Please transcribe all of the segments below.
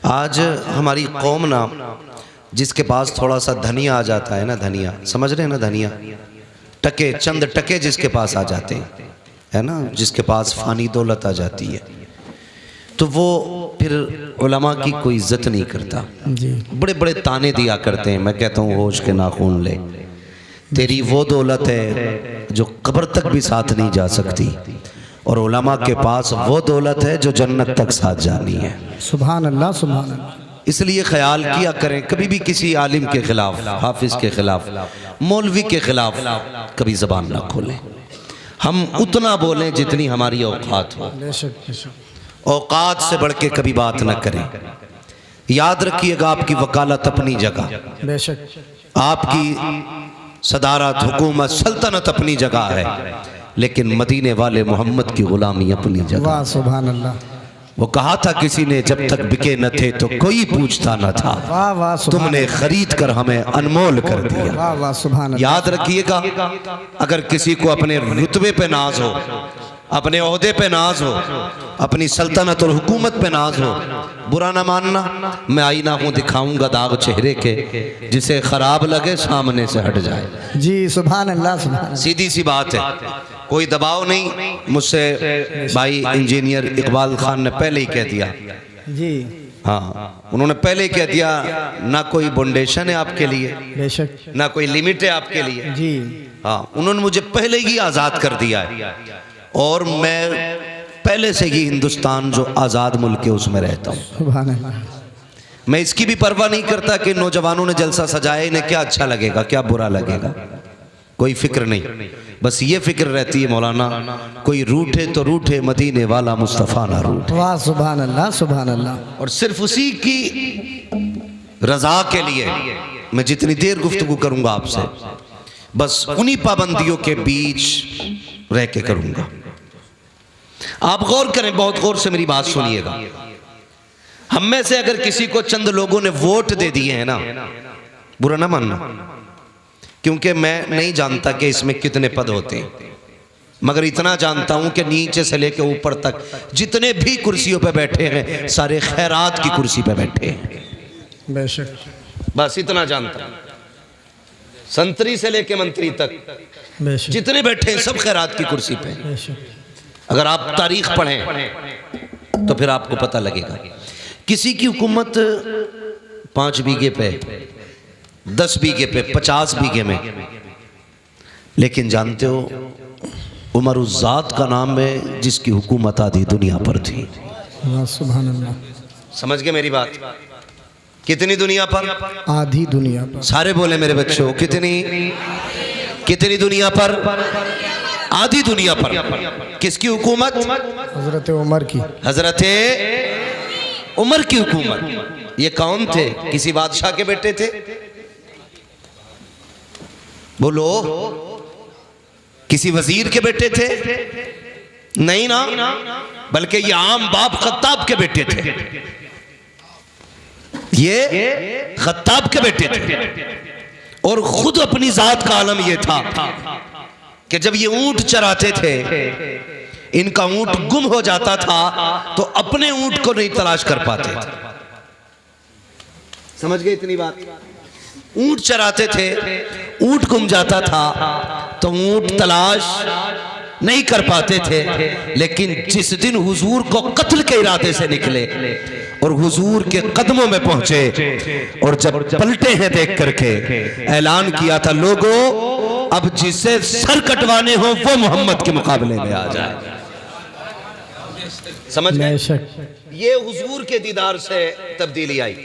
आज हमारी कौम ना, जिसके पास थोड़ा सा धनिया आ जाता है ना, धनिया समझ रहे हैं ना, धनिया टके, चंद टके जिसके पास आ जाते हैं, है ना, जिसके पास फानी दौलत आ जाती है, तो वो फिर उलमा की कोई इज्जत नहीं करता जी। बड़े बड़े ताने दिया करते हैं। मैं कहता हूँ होश के नाखून ले, तेरी वो दौलत है जो कब्र तक भी साथ नहीं जा सकती, और उलमा के पास वो दौलत है जो जन्नत तक साथ जानी है। सुभान अल्लाह, सुभान अल्लाह। इसलिए ख्याल किया करें, कभी भी किसी आलिम के खिलाफ, हाफिज के खिलाफ, मौलवी के खिलाफ कभी जबान ना खोलें। हम उतना बोलें जितनी हमारी औकात हो, औकात से बढ़ के कभी बात ना करें। याद रखिएगा, आपकी वकालत अपनी जगह, बेशक आपकी सदारत, हुकूमत, सल्तनत अपनी जगह है, लेकिन मदीने वाले मोहम्मद की गुलामी अपनी जगह। वाह सुभान अल्लाह। वो कहा था किसी ने, जब तक बिके न थे तो कोई पूछता न था, वाह वाह, तुमने खरीद कर हमें अनमोल कर दिया। वाह वाह, सुभान अल्लाह। याद रखिएगा, अगर किसी को अपने रुतबे पे नाज हो, अपने ओहदे पे नाज हो, अपनी सल्तनत और हुकूमत पे नाज हो, बुरा ना मानना। मैं आईना हूँ, दिखाऊंगा दाग चेहरे के, जिसे खराब लगे सामने से हट जाए। जी सुभान अल्लाह, सुभान। सीधी सी बात है, कोई दबाव नहीं। मुझसे भाई इंजीनियर इकबाल खान ने पहले ही कह दिया जी, हाँ, उन्होंने पहले कह दिया, ना कोई बाउंडेशन है आपके लिए, बेशक, ना कोई लिमिट है आपके लिए जी। हाँ, उन्होंने मुझे पहले ही आज़ाद कर दिया है, और मैं पहले से ही हिंदुस्तान जो आज़ाद मुल्क है उसमें रहता हूँ। सुभान अल्लाह। मैं इसकी भी परवाह नहीं करता कि नौजवानों ने जलसा सजाया, इन्हें क्या अच्छा लगेगा, क्या बुरा लगेगा, कोई फिक्र नहीं। बस ये फिक्र रहती है मौलाना, कोई रूठे तो रूठे, मदीने वाला मुस्तफ़ा ना रूठे। वाह सुभान अल्लाह, सुभान अल्लाह। और सिर्फ उसी की रजा के लिए मैं जितनी देर गुफ्तगू करूंगा आपसे, बस उन्हीं पाबंदियों के बीच रह के करूंगा। आप गौर करें, बहुत गौर से मेरी बात सुनिएगा। हम में से अगर किसी को चंद लोगों ने वोट दे दिए हैं ना, बुरा ना मानना, क्योंकि मैं नहीं जानता कि इसमें कितने पद होते हैं, मगर इतना जानता हूं कि नीचे से लेकर ऊपर तक जितने भी कुर्सियों पे बैठे हैं, सारे खैरात की कुर्सी पे बैठे हैं। बेशक, बस इतना जानता हूं। संतरी से लेकर मंत्री तक जितने बैठे हैं सब खैरात की कुर्सी पे। अगर आप तारीख पढ़ें तो फिर आपको पता लगेगा। किसी की हुकूमत 5 बीघे पे, 10 बीघे पे, 50 बीघे में, लेकिन जानते हो उमर उस जात का नाम है जिसकी हुकूमत आधी दुनिया पर थी। सुभान अल्लाह। समझ गए मेरी बात? कितनी दुनिया पर? आधी दुनिया पर। सारे बोले मेरे बच्चों, कितनी कितनी दुनिया पर? आधी दुनिया पर। किसकी हुकूमत? हजरत उमर की। हजरत उमर की हुकूमत। ये कौन थे? किसी बादशाह के बेटे थे? बोलो, किसी वजीर के बेटे थे? नहीं ना, बल्कि ये आम बाप खत्ताब के बेटे थे। ये खत्ताब के बेटे थे, और खुद अपनी जात का आलम ये था कि जब ये ऊंट चराते थे, इनका ऊंट गुम हो जाता था तो अपने ऊंट को नहीं तलाश कर पाते थे। समझ गए इतनी बात? ऊंट चराते थे, ऊंट गुम जाता था तो ऊंट तलाश नहीं कर पाते थे, लेकिन जिस दिन हुजूर को कत्ल के इरादे से निकले और हुजूर के कदमों में पहुंचे, और जब पलटे हैं देख करके ऐलान किया था, लोगों अब जिसे सर कटवाने हो वो मोहम्मद के मुकाबले में आ जाए। समझ गए? ये हुजूर के दीदार से तब्दीली आई।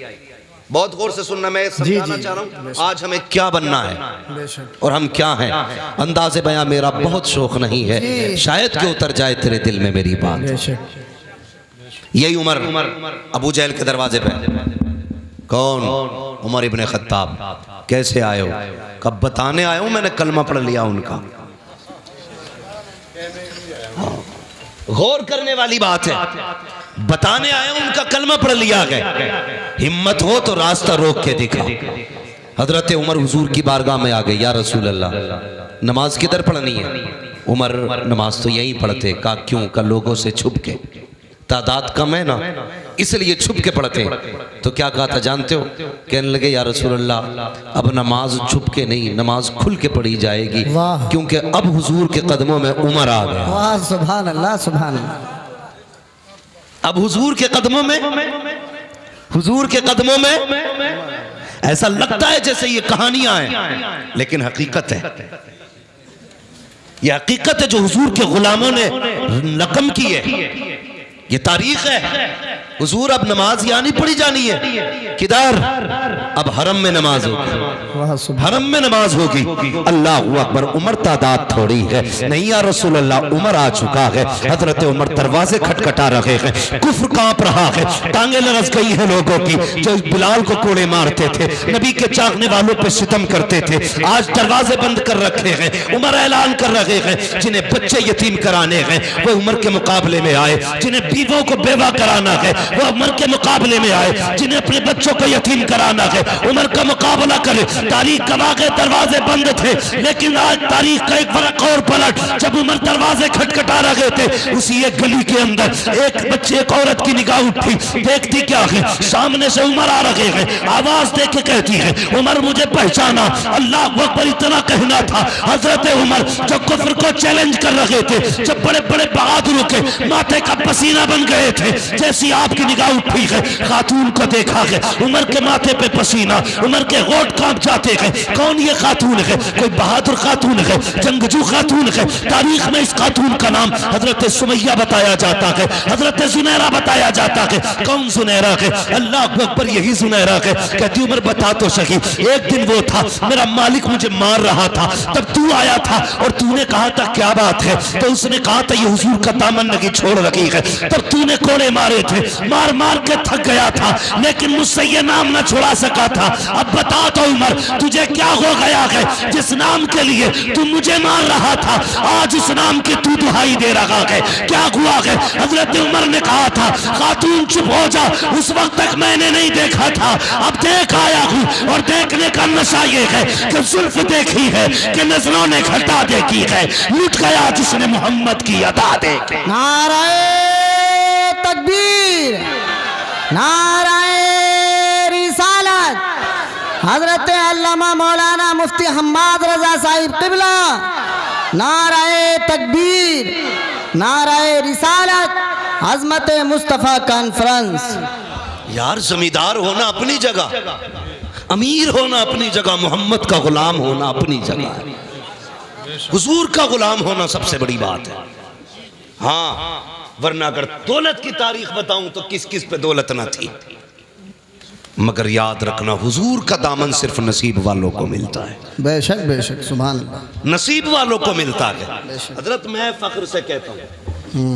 बहुत गौर से सुनना, मैं समझाना चाह रहा हूँ आज हमें क्या बनना है और हम क्या हैं। अंदाज़े बयां मेरा बहुत शौक नहीं है, शायद कि उतर जाए तेरे दिल में मेरी बात। यही उमर अबू जहल के दरवाजे पे। कौन? उमर इब्ने खत्ताब। कैसे आए हो? कब बताने आया हूं, मैंने कलमा पढ़ लिया उनका। गौर करने वाली बात है, बताने आया हूं, उनका कलमा पढ़ लिया गया। हिम्मत हो तो रास्ता रोक के दिखा। हजरत उमर हुजूर की बारगाह में आ गए, या रसूल अल्लाह, नमाज किधर पढ़नी है? उमर नमाज तो यहीं पढ़ते। कहा क्यों? का लोगों से छुप के। तादाद कम है ना, इसलिए छुप के पढ़ते हैं। तो क्या कहा था जानते हो? कहने लगे या रसूल अल्लाह, अब नमाज छुप के नहीं, नमाज खुल के पढ़ी जाएगी, वाह। क्योंकि अब हुजूर के कदमों में उमर आ गया। वाह सुभान अल्लाह सुभान अल्लाह। अब हुजूर के कदमों में, हुजूर के कदमों में ऐसा लगता है जैसे ये कहानियां हैं, लेकिन हकीकत है। ये हकीकत है जो हुजूर के गुलामों ने रकम की है, ये तारीख है। हुजूर अब नमाज यहाँ नहीं पढ़ी जानी है, किधर? अब हरम में नमाज होगी, वाह सुभान। हरम में नमाज होगी। अल्लाह अकबर। उमर तादाद थोड़ी है, नहीं या रसूल अल्लाह, उमर आ चुका है। हजरत उमर दरवाजे खटखटा रहे हैं, कुफ्र कांप रहा है, टांगे लरस गई है लोगों की जो बिलाल को कोड़े मारते थे, नबी के चाहने वालों पे सितम करते थे। आज दरवाजे बंद कर रखे हैं। उमर ऐलान कर रहे हैं जिन्हें बच्चे यतीम कराने हैं वो उमर के मुकाबले में आए, जिन्हें बीवों को बेवा कराना है वो उमर के मुकाबले में आए, जिन्हें अपने बच्चों को यतीम कराना है उमर का मुकाबला करे। तारीख गवाह के दरवाजे बंद थे, लेकिन आज तारीख का एक फर्क और पलट। जब उमर दरवाजे खटखटा रहे थे, उसी एक गली के अंदर एक बच्चे, एक औरत की निगाह उठी, देखती क्या है, सामने से उमर आ रहे हैं, आवाज दे के कहती है उमर मुझे पहचाना। अल्लाह अकबर इतना कहना था। हजरत उमर जब कुफ्र को चैलेंज कर रहे थे, जब बड़े बड़े बहादुरों के माथे का पसीना बन गए थे, जैसी आपकी निगाह उठी है, खातून को देखा है, उमर के माथे पे पसीना, उमर के होठ कांप जाते हैं। कौन ये खातून है? कोई बहादुर खातून है, जंगजू खातून है। तारीख में इस खातून का नाम हजरत सुमैया बताया जाता है, हजरत जुनैरा बताया जाता है। कौन जुनैरा है? अल्लाह अकबर, यही जुनैरा है। कहती उमर बता तो सही, एक दिन वो था मेरा मालिक मुझे मार रहा था, तब तू आया था और तूने कहा था क्या बात है, तो उसने कहा था ये हुजूर का दामन नहीं छोड़ रखी है, तब तूने कोड़े मारे थे, मार मार के थक गया था, लेकिन मुझसे ये नाम न छुड़ा सका था। अब बता तो उमर तुझे क्या हो गया है, जिस नाम के लिए तू मुझे मार रहा था आज उस नाम की तू दुहाई दे रहा है, क्या हुआ है? हजरत उमर ने कहा था खातून चुप हो जा, उस वक्त तक मैंने नहीं देखा था, अब देख आया हूँ, और देखने का नशा ये है कि जुल्फ देखी है कि नजरों ने घटा देखी है, लुट गया जिसने मोहम्मद की अदा देखी। नाराए तकबीर, नाराए रिसालत। हजरत अल्लामा मौलाना मुफ्ती हम्माद रजा साहिब किबला। नाराए तकबीर, नाराए रिसालत, अजमत मुस्तफ़ा कॉन्फ्रेंस। यार जमींदार होना अपनी जगह, अमीर होना अपनी जगह, मोहम्मद का गुलाम होना अपनी जगह, हुजूर का गुलाम होना सबसे बड़ी बात है। हाँ, वरना अगर दौलत की तारीख बताऊं तो किस किस पे दौलत ना थी, मगर याद रखना हुजूर का दामन सिर्फ नसीब वालों को मिलता है। बेशक बेशक सुभान अल्लाह, नसीब वालों को मिलता है। हजरत मैं फख्र से कहता हूँ,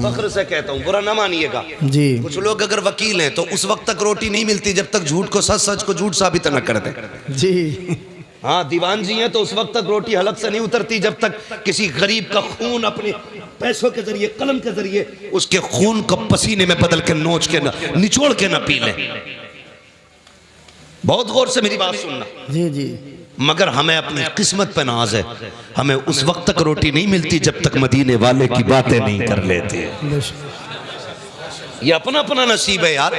फख्र से कहता हूँ, बुरा ना मानिएगा जी। कुछ लोग अगर वकील हैं तो उस वक्त तक रोटी नहीं मिलती जब तक झूठ को सच, सच को झूठ साबित न कर दे। जी हाँ, दीवान जी हैं तो उस वक्त तक रोटी हलक से नहीं उतरती जब तक किसी गरीब का खून अपने पैसों के जरिए, कलम के जरिए उसके खून को पसीने में बदल के नोच के ना, निचोड़ के ना पी ले। बहुत गौर से मेरी बात सुनना जी जी। मगर हमें अपनी किस्मत पे नाज है, हमें उस वक्त तक रोटी नहीं मिलती जब तक मदीने वाले की बातें नहीं कर लेते। ये अपना अपना नसीब है यार,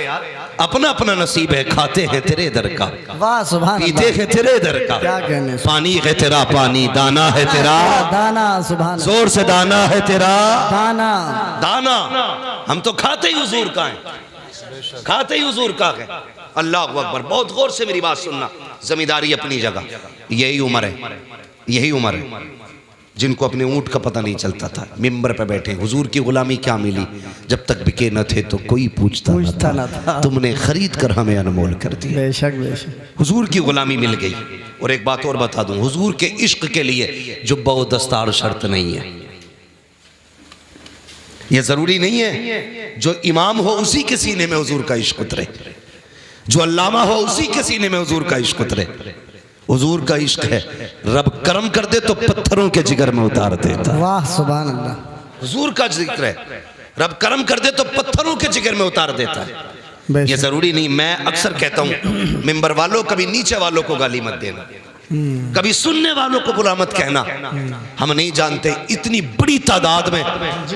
अपना अपना नसीब है। खाते हैं तेरे दर का, वाह सुभान अल्लाह, पीते हैं तेरे दर का, क्या कहने। पानी है तेरा पानी, दाना है तेरा दाना, सुभान अल्लाह, जोर से दाना है तेरा दाना। दाना। हम तो खाते ही हुजूर का है, खाते ही हुजूर का है। अल्लाह अकबर। बहुत गौर से मेरी बात सुनना, जमींदारी अपनी जगह, यही उम्र है, यही उम्र है जिनको अपने ऊंट का पता नहीं चलता था, मिंबर पे बैठे। हुजूर की गुलामी क्या मिली? जब तक बिके न थे तो कोई पूछता न था, तुमने खरीद कर हमें अनमोल कर दिया। बेशक बेशक, हुजूर की गुलामी मिल गई। और एक बात और बता दूं, हुजूर के इश्क के लिए जुब्बा व दस्तार शर्त नहीं है। यह जरूरी नहीं है जो इमाम हो उसी के सीने में हुजूर का इश्क उतरे, जो अल्लामा हो उसी के सीने में हुजूर का इश्क उतरे। हुजूर का इश्क है, रब करम कर दे तो पत्थरों के जिगर में उतार देता। वाह सुभान अल्लाह, हुजूर का जिक्र है, रब करम कर दे तो पत्थरों के जिगर में उतार देता है। ये जरूरी नहीं। मैं अक्सर कहता हूँ मिंबर वालों, कभी नीचे वालों को गाली मत देना। कभी सुनने वालों को बुरा मत कहना। हम नहीं जानते इतनी बड़ी तादाद में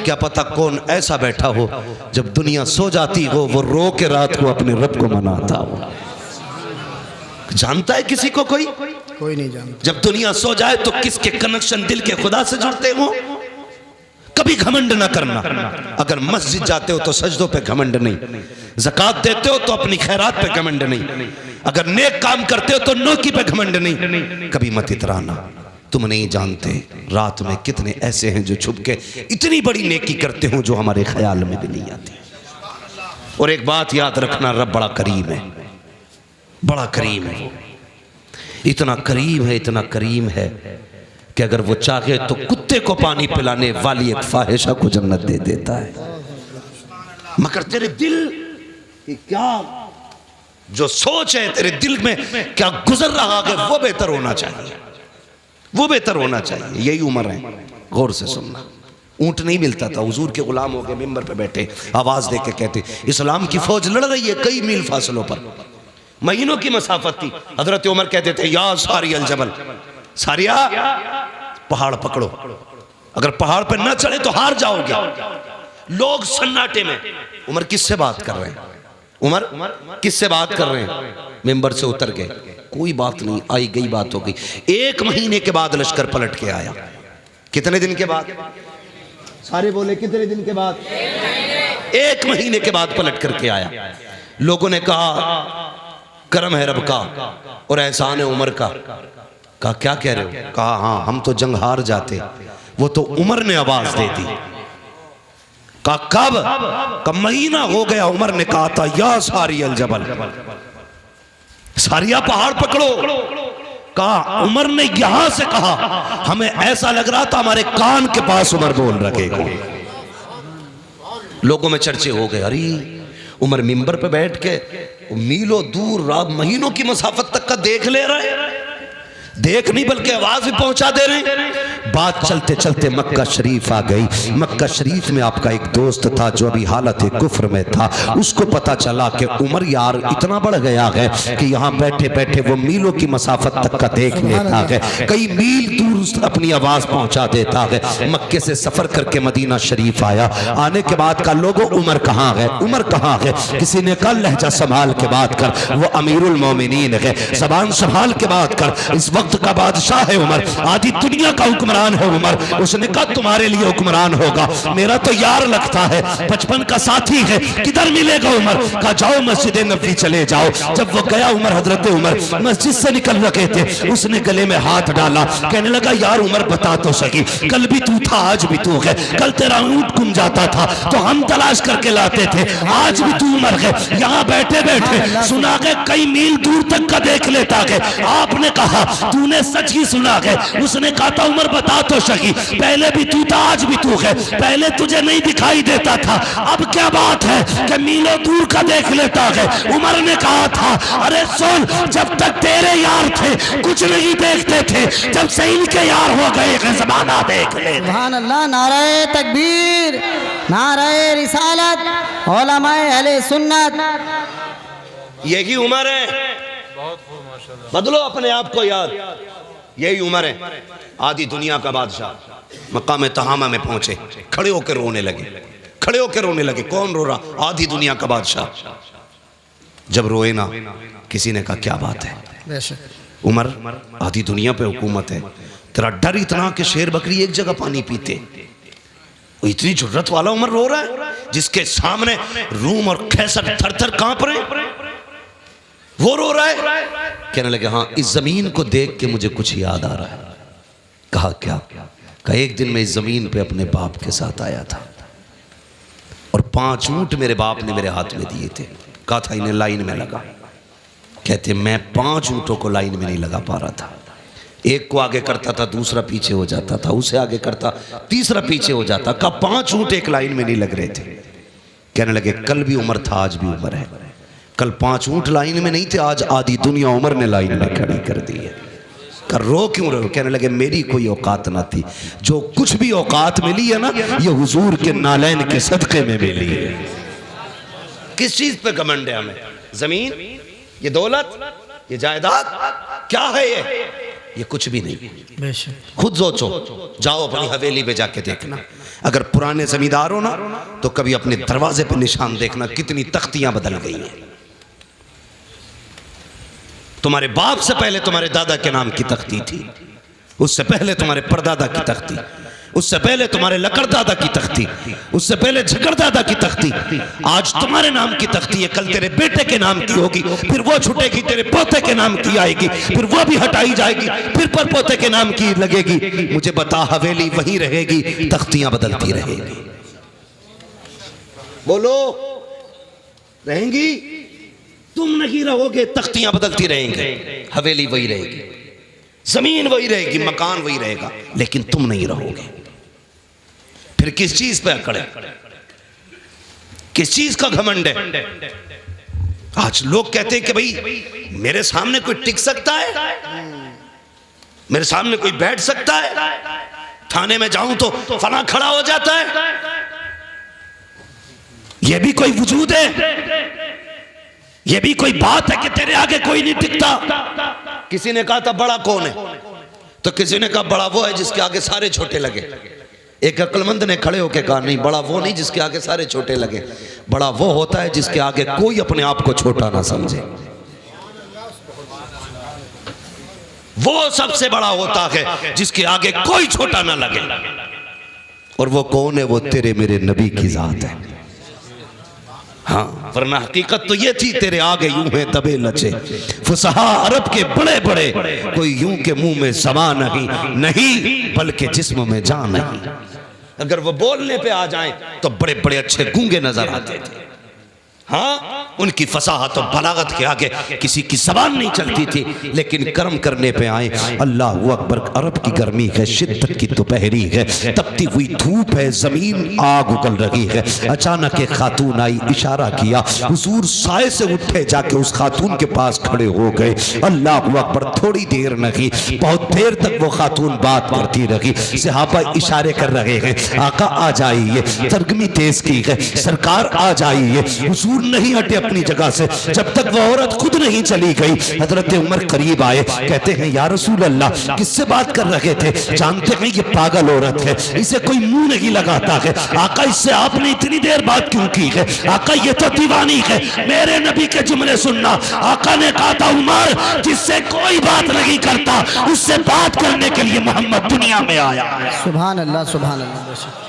क्या पता कौन ऐसा बैठा हो जब दुनिया सो जाती हो वो रो के रात को अपने रब को मनाता हो। जानता है किसी को कोई नहीं जानता। जब दुनिया सो जाए तो किसके कनेक्शन दिल के खुदा से जुड़ते हो। कभी घमंड ना करना। अगर मस्जिद जाते हो तो सजदों पे घमंड नहीं, ज़कात देते हो तो अपनी खैरात पे घमंड नहीं, अगर नेक काम करते हो तो नौकी पे घमंड नहीं। कभी मत इतराना। तुम नहीं जानते रात में कितने ऐसे हैं जो छुप के इतनी बड़ी नेकी करते हो जो हमारे ख्याल में भी नहीं आती। और एक बात याद रखना, रब बड़ा करीम है, बड़ा करीम है। इतना करीम है, इतना करीम है कि अगर वो चाहे तो कुत्ते को पानी पिलाने वाली एक फाहिशा को जन्नत दे देता है। मगर तेरे दिल की क्या जो सोच है, तेरे दिल में क्या गुजर रहा है, वो बेहतर होना चाहिए, वो बेहतर होना चाहिए। यही उम्र है, गौर से सुनना। ऊंट नहीं मिलता था, हुजूर के गुलाम हो गए, मिंबर पे बैठे आवाज दे के कहते इस्लाम की फौज लड़ रही है कई मील फासलों पर, महीनों की मसाफत थी। हजरत उमर कहते थे या सारी अल जबल, सारिया पहाड़ पकड़ो, अगर पहाड़ पर ना चढ़े तो हार जाओगे। लोग सन्नाटे में, उमर किससे बात कर रहे हैं, उमर किससे बात कर रहे हैं, मिंबर से उतर गए, कोई बात नहीं, आई गई बात हो गई। 1 महीने के बाद लश्कर पलट के आया। कितने दिन के बाद? सारे बोले कितने दिन के बाद? 1 महीने के बाद पलट करके आया। लोगों ने कहा करम है रब का और एहसान है उमर का। कहा क्या कह रहे हो? कहा हाँ हम तो जंग हार जाते, वो तो उमर ने आवाज दे दी। कहा कब? महीना हो गया। उमर ने कहा था या सारी अल जबल, सारिया पहाड़ पकड़ो। कहा उमर ने यहां से कहा, हमें ऐसा लग रहा था हमारे कान के पास उमर बोल रखे। लोगों में चर्चे हो गए, अरे उमर मिंबर पे बैठ के मीलों दूर रात महीनों की मसाफत तक का देख ले रहे, देख नहीं बल्कि आवाज भी पहुंचा दे रहे। बात चलते चलते मक्का शरीफ आ गई। मक्का शरीफ में आपका एक दोस्त था जो अभी हालत कुफ्र में था। उसको पता चला कि उमर यार इतना बढ़ गया है कि यहाँ बैठे बैठे वो मीलों की मसाफत तक का देख लेता है, कई मील दूर अपनी आवाज पहुंचा देता है। मक्के से सफर करके मदीना शरीफ आया। आने के बाद का लोगों उमर कहाँ है, उमर कहाँ है? किसी ने कहा लहजा संभाल के बात कर, वो अमीरुल मोमिनीन है, जबान संभाल के बात कर, इस वक्त का बादशाह है उमर, आधी दुनिया का हुक्मरान है उमर। उसने कहा तुम्हारे लिए हुक्मरान होगा, मेरा तो यार लगता है, बचपन का साथी है, किधर मिलेगा उमर? कहा जाओ मस्जिद नबी चले जाओ। जब वो गया उमर, हजरत उमर मस्जिद से निकल रखे थे, उसने गले में हाथ डाला, कहने लगा यार उमर बता तो सही, कल भी तू था आज भी तू है, कल तेरा ऊंट गुम जाता था तो हम तलाश करके लाते थे, आज भी तू उमर है, यहाँ बैठे बैठे सुना के कई मील दूर तक का देख लेता है। आपने कहा तूने सच ही सुना है। उसने कहा था उमर बता तो सही, पहले भी तू था आज भी तू है, पहले तुझे नहीं दिखाई देता था, अब क्या बात है कि मीलों दूर का देख लेता है। उमर ने कहा था अरे सुन, जब तक तेरे यार थे कुछ नहीं देखते थे, जब से इनके यार हो गए जमाना देख ले। सुभान अल्लाह, नारे तकबीर, नारे रिसालत, उलमाए अहले सुन्नत। यही उमर है, बदलो अपने आप को याद, यही उमर है। आधी दुनिया का बादशाह मकाम तहामा में पहुंचे, खड़े होकर रोने लगे, खड़े होकर रोने लगे। कौन रो रहा? आधी दुनिया का बादशाह। जब रोए ना, किसी ने कहा क्या बात है? उमर आधी दुनिया पे हुकूमत है, तेरा डर इतना कि शेर बकरी एक जगह पानी पीते, इतनी जुर्रत वाला उमर रो रहा है जिसके सामने रूम और कैसर थर थर कांप रहे, वो रो रहा है। कहने लगे हाँ इस जमीन को देख के मुझे कुछ याद आ रहा है। कहा क्या? कहा एक दिन मैं इस जमीन पे अपने बाप के साथ आया था और 5 ऊंट मेरे बाप ने मेरे हाथ में दिए थे, कहा था इन्हें लाइन में लगा। कहते मैं 5 ऊंटों को लाइन में नहीं लगा पा रहा था, एक को आगे करता था दूसरा पीछे हो जाता था, उसे आगे करता तीसरा पीछे हो जाता। कहा 5 ऊंट एक लाइन में नहीं लग रहे थे। कहने लगे कल भी उमर था आज भी उमर है, कल 5 ऊंट लाइन में नहीं थे, आज आधी दुनिया उमर ने लाइन में खड़ी कर दी है। कर रो क्यों रहे? कहने लगे मेरी कोई औकात ना थी, जो कुछ भी औकात मिली है ना ये हुजूर के नालैन के सदक़े में मिली है। किस चीज पे घमंड है हमें? जमीन, ये दौलत, ये जायदाद क्या है? ये कुछ भी नहीं। बेशक। खुद सोचो, जाओ अपनी हवेली पे जाके देखना, अगर पुराने जमींदार हो ना तो कभी अपने दरवाजे पे निशान देखना, कितनी तख्तियां बदल गई हैं। तुम्हारे बाप से पहले तुम्हारे दादा के नाम की तख्ती थी, उससे पहले तुम्हारे परदादा की तख्ती, उससे पहले तुम्हारे लकड़दादा की तख्ती, उससे पहले झकड़दादा की तख्ती। आज तुम्हारे नाम की तख्ती है, कल तेरे बेटे के नाम की होगी, फिर वो छूटेगी, तेरे पोते के नाम की आएगी, फिर वो भी हटाई जाएगी, फिर पर पोते के नाम की लगेगी। मुझे बता, हवेली वहीं रहेगी, तख्तियां बदलती रहेगी। बोलो, रहेंगी? तुम नहीं रहोगे, तख्तियां बदलती रहेंगी, हवेली वही रहेगी, जमीन वही रहेगी, मकान वही रहेगा, लेकिन तुम नहीं रहोगे। फिर किस चीज पे अकड़ है, किस चीज का घमंड है? आज लोग कहते हैं कि भाई मेरे सामने कोई टिक सकता है, मेरे सामने कोई बैठ सकता है, थाने में जाऊं तो फला खड़ा हो जाता है, यह भी कोई वजूद है, यह भी कोई बात है कि तेरे आगे कोई नहीं टिकता। किसी ने कहा था बड़ा कौन है, तो किसी ने कहा बड़ा वो है जिसके आगे सारे छोटे लगे। एक अक्लमंद ने खड़े होकर कहा नहीं, बड़ा वो नहीं जिसके आगे सारे छोटे लगे, बड़ा वो होता है जिसके आगे कोई अपने आप को छोटा ना समझे। वो सबसे बड़ा होता है जिसके आगे कोई छोटा ना लगे। और वो कौन है? वो तेरे मेरे नबी की जात है। हाँ, वरना हकीकत तो ये थी, तेरे आगे यूं है दबे लचे फुसहा अरब के बड़े बड़े, कोई यूं के मुंह में समा नहीं बल्कि जिस्म में जान नहीं। अगर वो बोलने पे आ जाएं तो बड़े बड़े अच्छे गूंगे नजर आते थे। हाँ, उनकी फसाहत और बलागत के आगे किसी की ज़बान नहीं चलती थी, लेकिन कर्म करने पे आए, अल्लाह अकबर। अरब की गर्मी है, शिद्दत की दोपहरी है, तपती हुई धूप है, जमीन आग उगल रही है। अचानक एक खातून आई, इशारा किया, हुजूर साए से उठे, जाके उस खातून के पास खड़े हो गए। अल्लाह अकबर। थोड़ी देर नहीं, बहुत देर तक वो खातून बात करती रही। सहाबा इशारे कर रहे हैं, आका आ जाइए, तरगमी तेज की है, सरकार आ जाइए। हुजूर नहीं हटे अपनी जगह से जब तक वो औरत खुद नहीं चली गई। हजरत उमर करीब आए, कहते हैं या रसूल अल्लाह, किससे बात कर रहे थे? जानते हैं ये पागल औरत है, इसे कोई मुंह नहीं लगाता है। आका, इससे आपने इतनी देर बात क्यों की है? आका, ये तो दीवानी है, मेरे नबी के जुमले सुनना। आका ने कहा था, उमर, जिससे कोई बात नहीं करता उससे बात करने के लिए मोहम्मद दुनिया में आया। सुभान अल्लाह, सुभान अल्लाह।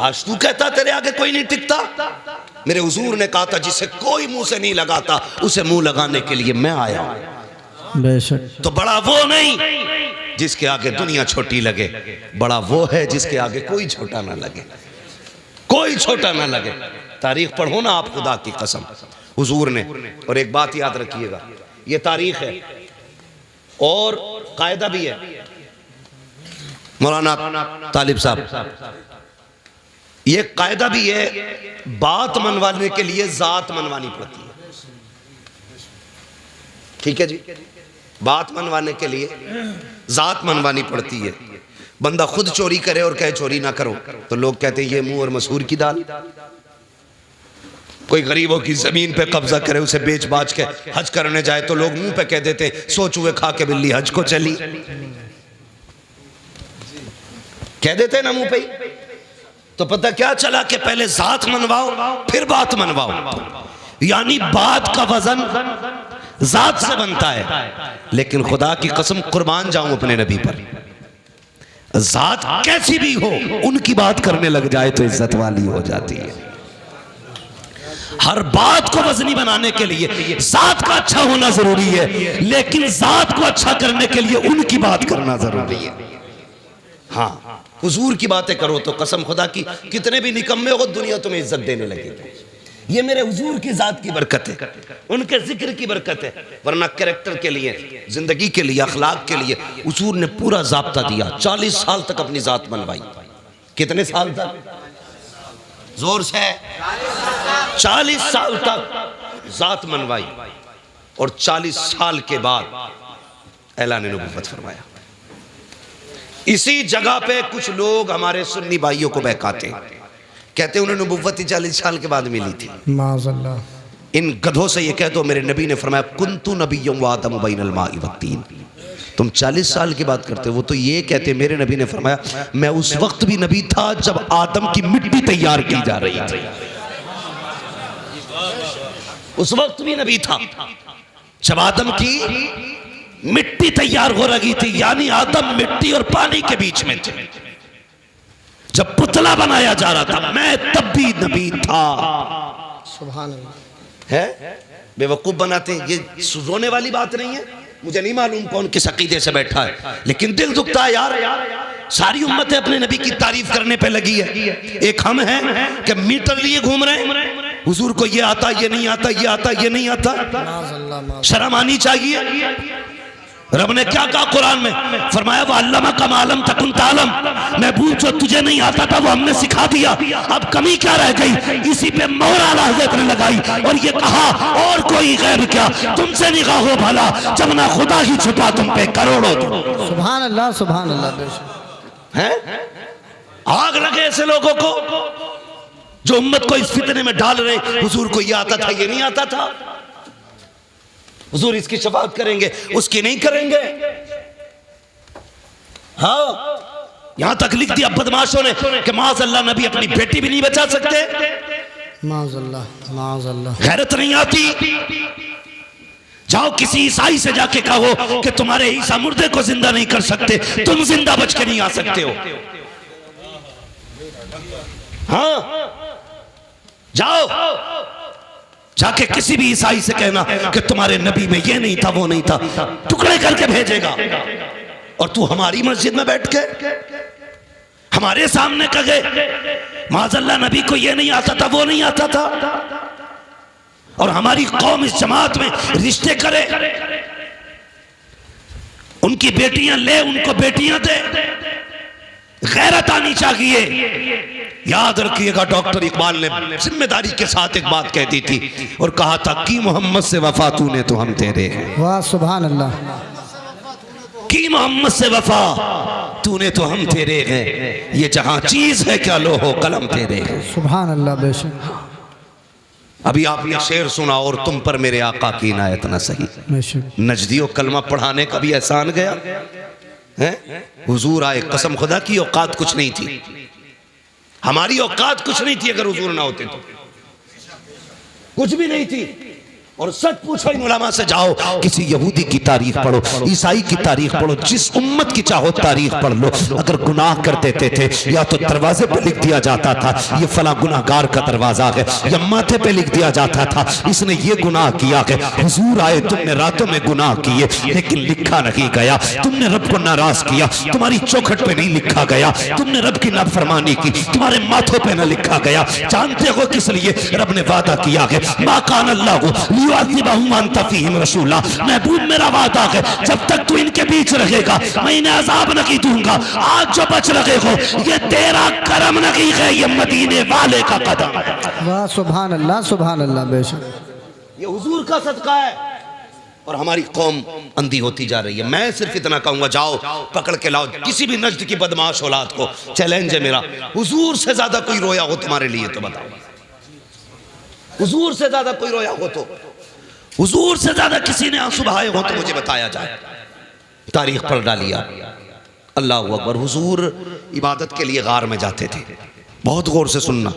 आज तू कहता तेरे आगे कोई नहीं टिकता, मेरे हुजूर ने कहा था जिसे कोई मुंह से नहीं लगाता उसे मुंह लगाने के लिए मैं आया हूं। बेशक। तो बड़ा वो नहीं जिसके आगे दुनिया छोटी लगे, बड़ा वो है जिसके आगे कोई छोटा ना लगे, कोई छोटा ना लगे। तारीख पढ़ो ना आप, खुदा की कसम हुजूर ने। और एक बात याद रखिएगा, ये तारीख है और कायदा भी है। मौलाना तालिब साहब, ये कायदा भी है, बात मनवाने के लिए जात मनवानी पड़ती है। ठीक है जी, बात मनवाने के लिए जात मनवानी पड़ती है। बंदा खुद चोरी करे और कहे चोरी ना करो तो लोग कहते हैं ये मुंह और मसूर की दाल। कोई गरीबों की जमीन पे कब्जा करे, उसे बेच बाच के हज करने जाए तो लोग मुंह पे कह देते हैं सो चूहे खा के बिल्ली हज को चली, कह देते हैं ना मुंह पे। तो पता क्या चला कि पहले जात मनवाओ फिर बात मनवाओ, यानी बात का वजन जात से बनता है। लेकिन खुदा की कसम कुर्बान जाऊं अपने नबी पर, जात कैसी भी हो उनकी बात करने लग जाए तो इज्जत वाली हो जाती है। हर बात को वजनी बनाने के लिए जात का अच्छा होना जरूरी है, लेकिन जात को अच्छा करने के लिए उनकी बात करना जरूरी है। हाँ, हुजूर की बातें करो तो कसम खुदा की कितने भी निकम्मे हो दुनिया तुम्हें इज्जत देने लगेगी। ये मेरे हुजूर की जात की बरकत है, उनके जिक्र की बरकत है। वरना कैरेक्टर के लिए, जिंदगी के लिए, अखलाक के लिए हुजूर ने पूरा जाब्ता दिया। 40 साल तक अपनी जात मनवाई। कितने साल तक? जोर से 40 साल तक जात मनवाई और 40 साल के बाद ऐलान नबुव्वत फरमाया। इसी जगह पे कुछ लोग हमारे सुन्नी भाइयों को बहकाते हैं, कहते हैं उन्हें नबुव्वत 40 साल के बाद मिली थी। माज़अल्लाह। इन गधों से ये कह दो मेरे नबी ने फरमाया कुन्तु नबिय्युम व आदम बैनल माइ वत्तीन, तुम 40 साल की बात करते हो। वो तो ये कहते, मेरे नबी ने फरमाया मैं उस वक्त भी नबी था जब आदम की मिट्टी तैयार की जा रही थी। उस वक्त भी नबी था जब आदम की मिट्टी तैयार हो रही थी, यानी आदम मिट्टी और पानी के बीच में थे। जब पुतला बनाया जा रहा था मैं तब भी नबी था। सुभान अल्लाह। है बेवकूफ बनाते हैं, ये रोने वाली बात नहीं है। मुझे नहीं मालूम कौन किस अकीदे से बैठा है, लेकिन दिल दुखता है यार। सारी उम्मतें अपने नबी की तारीफ करने पे लगी है, एक हम हैं कि मीटर लिए घूम रहे हैं। हुजूर को ये आता, ये नहीं आता, ये आता, ये नहीं आता। शर्म आनी चाहिए। रब ने क्या कहा कुरान में? फरमाया वो अल्लामा का मालम तकुन तालम, महबूब जो तुझे नहीं आता था वो हमने सिखा दिया। अब कमी क्या रह गई? इसी पे मोहर आला हज़रत ने लगाई और ये कहा और कोई गैर क्या तुमसे निगाह हो भला, जब ना खुदा ही छुपा तुम पे करोड़ों। सुभान अल्लाह, सुभान अल्लाह। बेशक है आग लगे ऐसे लोगों को जो उम्मत को इस फितने में डाल रहे। हुजूर को ये आता था, ये नहीं आता था। हुजूर इसकी शफाअत करेंगे, उसकी नहीं करेंगे। हाँ, यहां तक लिख दिया बदमाशों ने कि माज़अल्लाह नबी अपनी बेटी भी नहीं बचा सकते। माज़अल्लाह, माज़अल्लाह। गैरत नहीं आती। जाओ किसी ईसाई से जाके कहो कि तुम्हारे ईसा मुर्दे को जिंदा नहीं कर सकते, तुम जिंदा बच के नहीं आ सकते हो। हाँ, जाओ जाके किसी भी ईसाई से कहना कि तुम्हारे नबी में ये नहीं था, वो नहीं था, टुकड़े करके भेजेगा। और तू हमारी मस्जिद में बैठ के हमारे सामने कहे माज़अल्लाह नबी को ये नहीं आता था, वो नहीं आता था, और हमारी कौम इस जमात में रिश्ते करे, उनकी बेटियां ले, उनको बेटियां दे। गैरत आनी चाहिए। याद रखिएगा, डॉक्टर इकबाल ने जिम्मेदारी के साथ एक बात कह दी थी और कहा था कि मोहम्मद से वफा तूने तो हम तेरे हैं। वाह सुभान अल्लाह। कि मोहम्मद से वफा तूने तो हम तेरे हैं, ये जहां चीज है क्या लोहो कलम तेरे हैं। सुभान अल्लाह। बेशक अभी आपने शेर सुना, और तुम पर मेरे आका की इनायत न सही। बेशक नजदियों कलमा पढ़ाने का भी एहसान गया है। हुजूर आए, कसम खुदा की औकात कुछ नहीं थी, हमारी औकात कुछ नहीं थी। अगर हुजूर ना होते तो कुछ भी नहीं थी। और सच पूछो इन उलमा से, जाओ किसी यहूदी की तारीख पढ़ो, ईसाई की तारीख पढ़ो, जिस उम्मत की चाहो तारीख पढ़ लो। अगर गुनाह कर देते थे या तो दरवाजे पे लिख दिया जाता था ये फला गुनाहगार का दरवाजा है, या माथे पे लिख दिया जाता था इसने ये गुनाह किया है। हुजूर आए, तुमने रातों में गुनाह किए लेकिन लिखा नहीं गया। तुमने रब को नाराज किया, तुम्हारी चौखट पे नहीं लिखा गया। तुमने रब की नाफरमानी की, तुम्हारे माथों पे न लिखा गया। जानते हो किस लिए? रब ने वादा किया है, मा कान अल्लाहु रसूला, महबूब मेरा वादा है जब तक तू इनके बीच रहेगा मैं इन्हें अजाब नहीं दूंगा। आज जो बच रहे हो ये तेरा करम नहीं है, ये मदीने वाले का कदम है। वाह सुभान अल्लाह, सुभान अल्लाह। बेशक ये हुजूर का सदका है। और हमारी कौम अंधी होती जा रही है। मैं सिर्फ इतना कहूंगा, जाओ पकड़ के लाओ किसी भी नज्द की बदमाश औलाद को। चैलेंज है मेरा, हुजूर से ज्यादा कोई रोया हो तुम्हारे लिए तो बताओ। हुजूर से ज्यादा कोई रोया हो तो, हुजूर से ज्यादा किसी ने आंसू बहाए हो तो मुझे बताया जाए। तारीख पढ़ डालिया। अल्लाह अकबर। हुजूर इबादत के लिए गार में जाते थे। बहुत गौर से सुनना,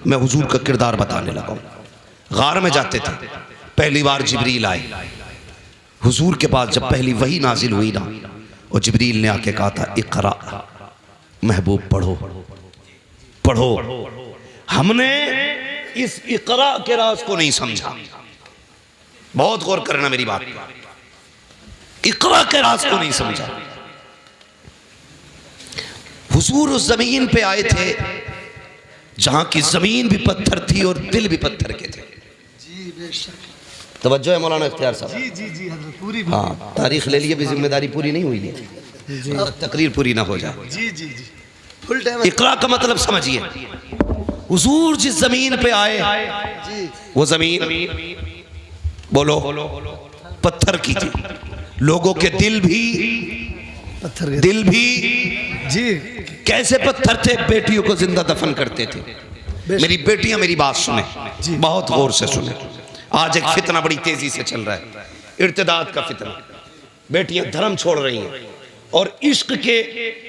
मैं हुजूर का किरदार बताने लगा। गार में जाते थे, पहली बार जिब्रील आए हुजूर के पास। जब पहली वही नाजिल हुई ना, और जिब्रील ने आके कहा था इकरा, महबूब पढ़ो पढ़ो। हमने इस इकरा के राज को नहीं समझा। बहुत गौर करना मेरी बात, इकरा के राज को नहीं समझा। हुजूर उस जमीन पे आए थे जहां की जमीन भी पत्थर थी और दिल भी पत्थर के थे। तवज्जो है मौलाना इख्तियार साहब? जी जी जी हज़रत, पूरी। हाँ, तारीख ले लिए भी जिम्मेदारी पूरी नहीं हुई है, तकरीर पूरी ना हो जाए। जी जी जी फुल टाइम। इकरा का मतलब समझिए। हुजूर जिस जमीन पे आए वो जमीन बोलो पत्थर की थी। लोगों के दिल भी पत्थर, दिल भी जी। कैसे पत्थर थे? बेटियों को जिंदा दफन करते थे। मेरी बेटियां मेरी बात सुने, बहुत गौर से सुने। आज एक फितना बड़ी तेजी से चल रहा है, इर्तिदाद का फितना। बेटियां धर्म छोड़ रही हैं और इश्क के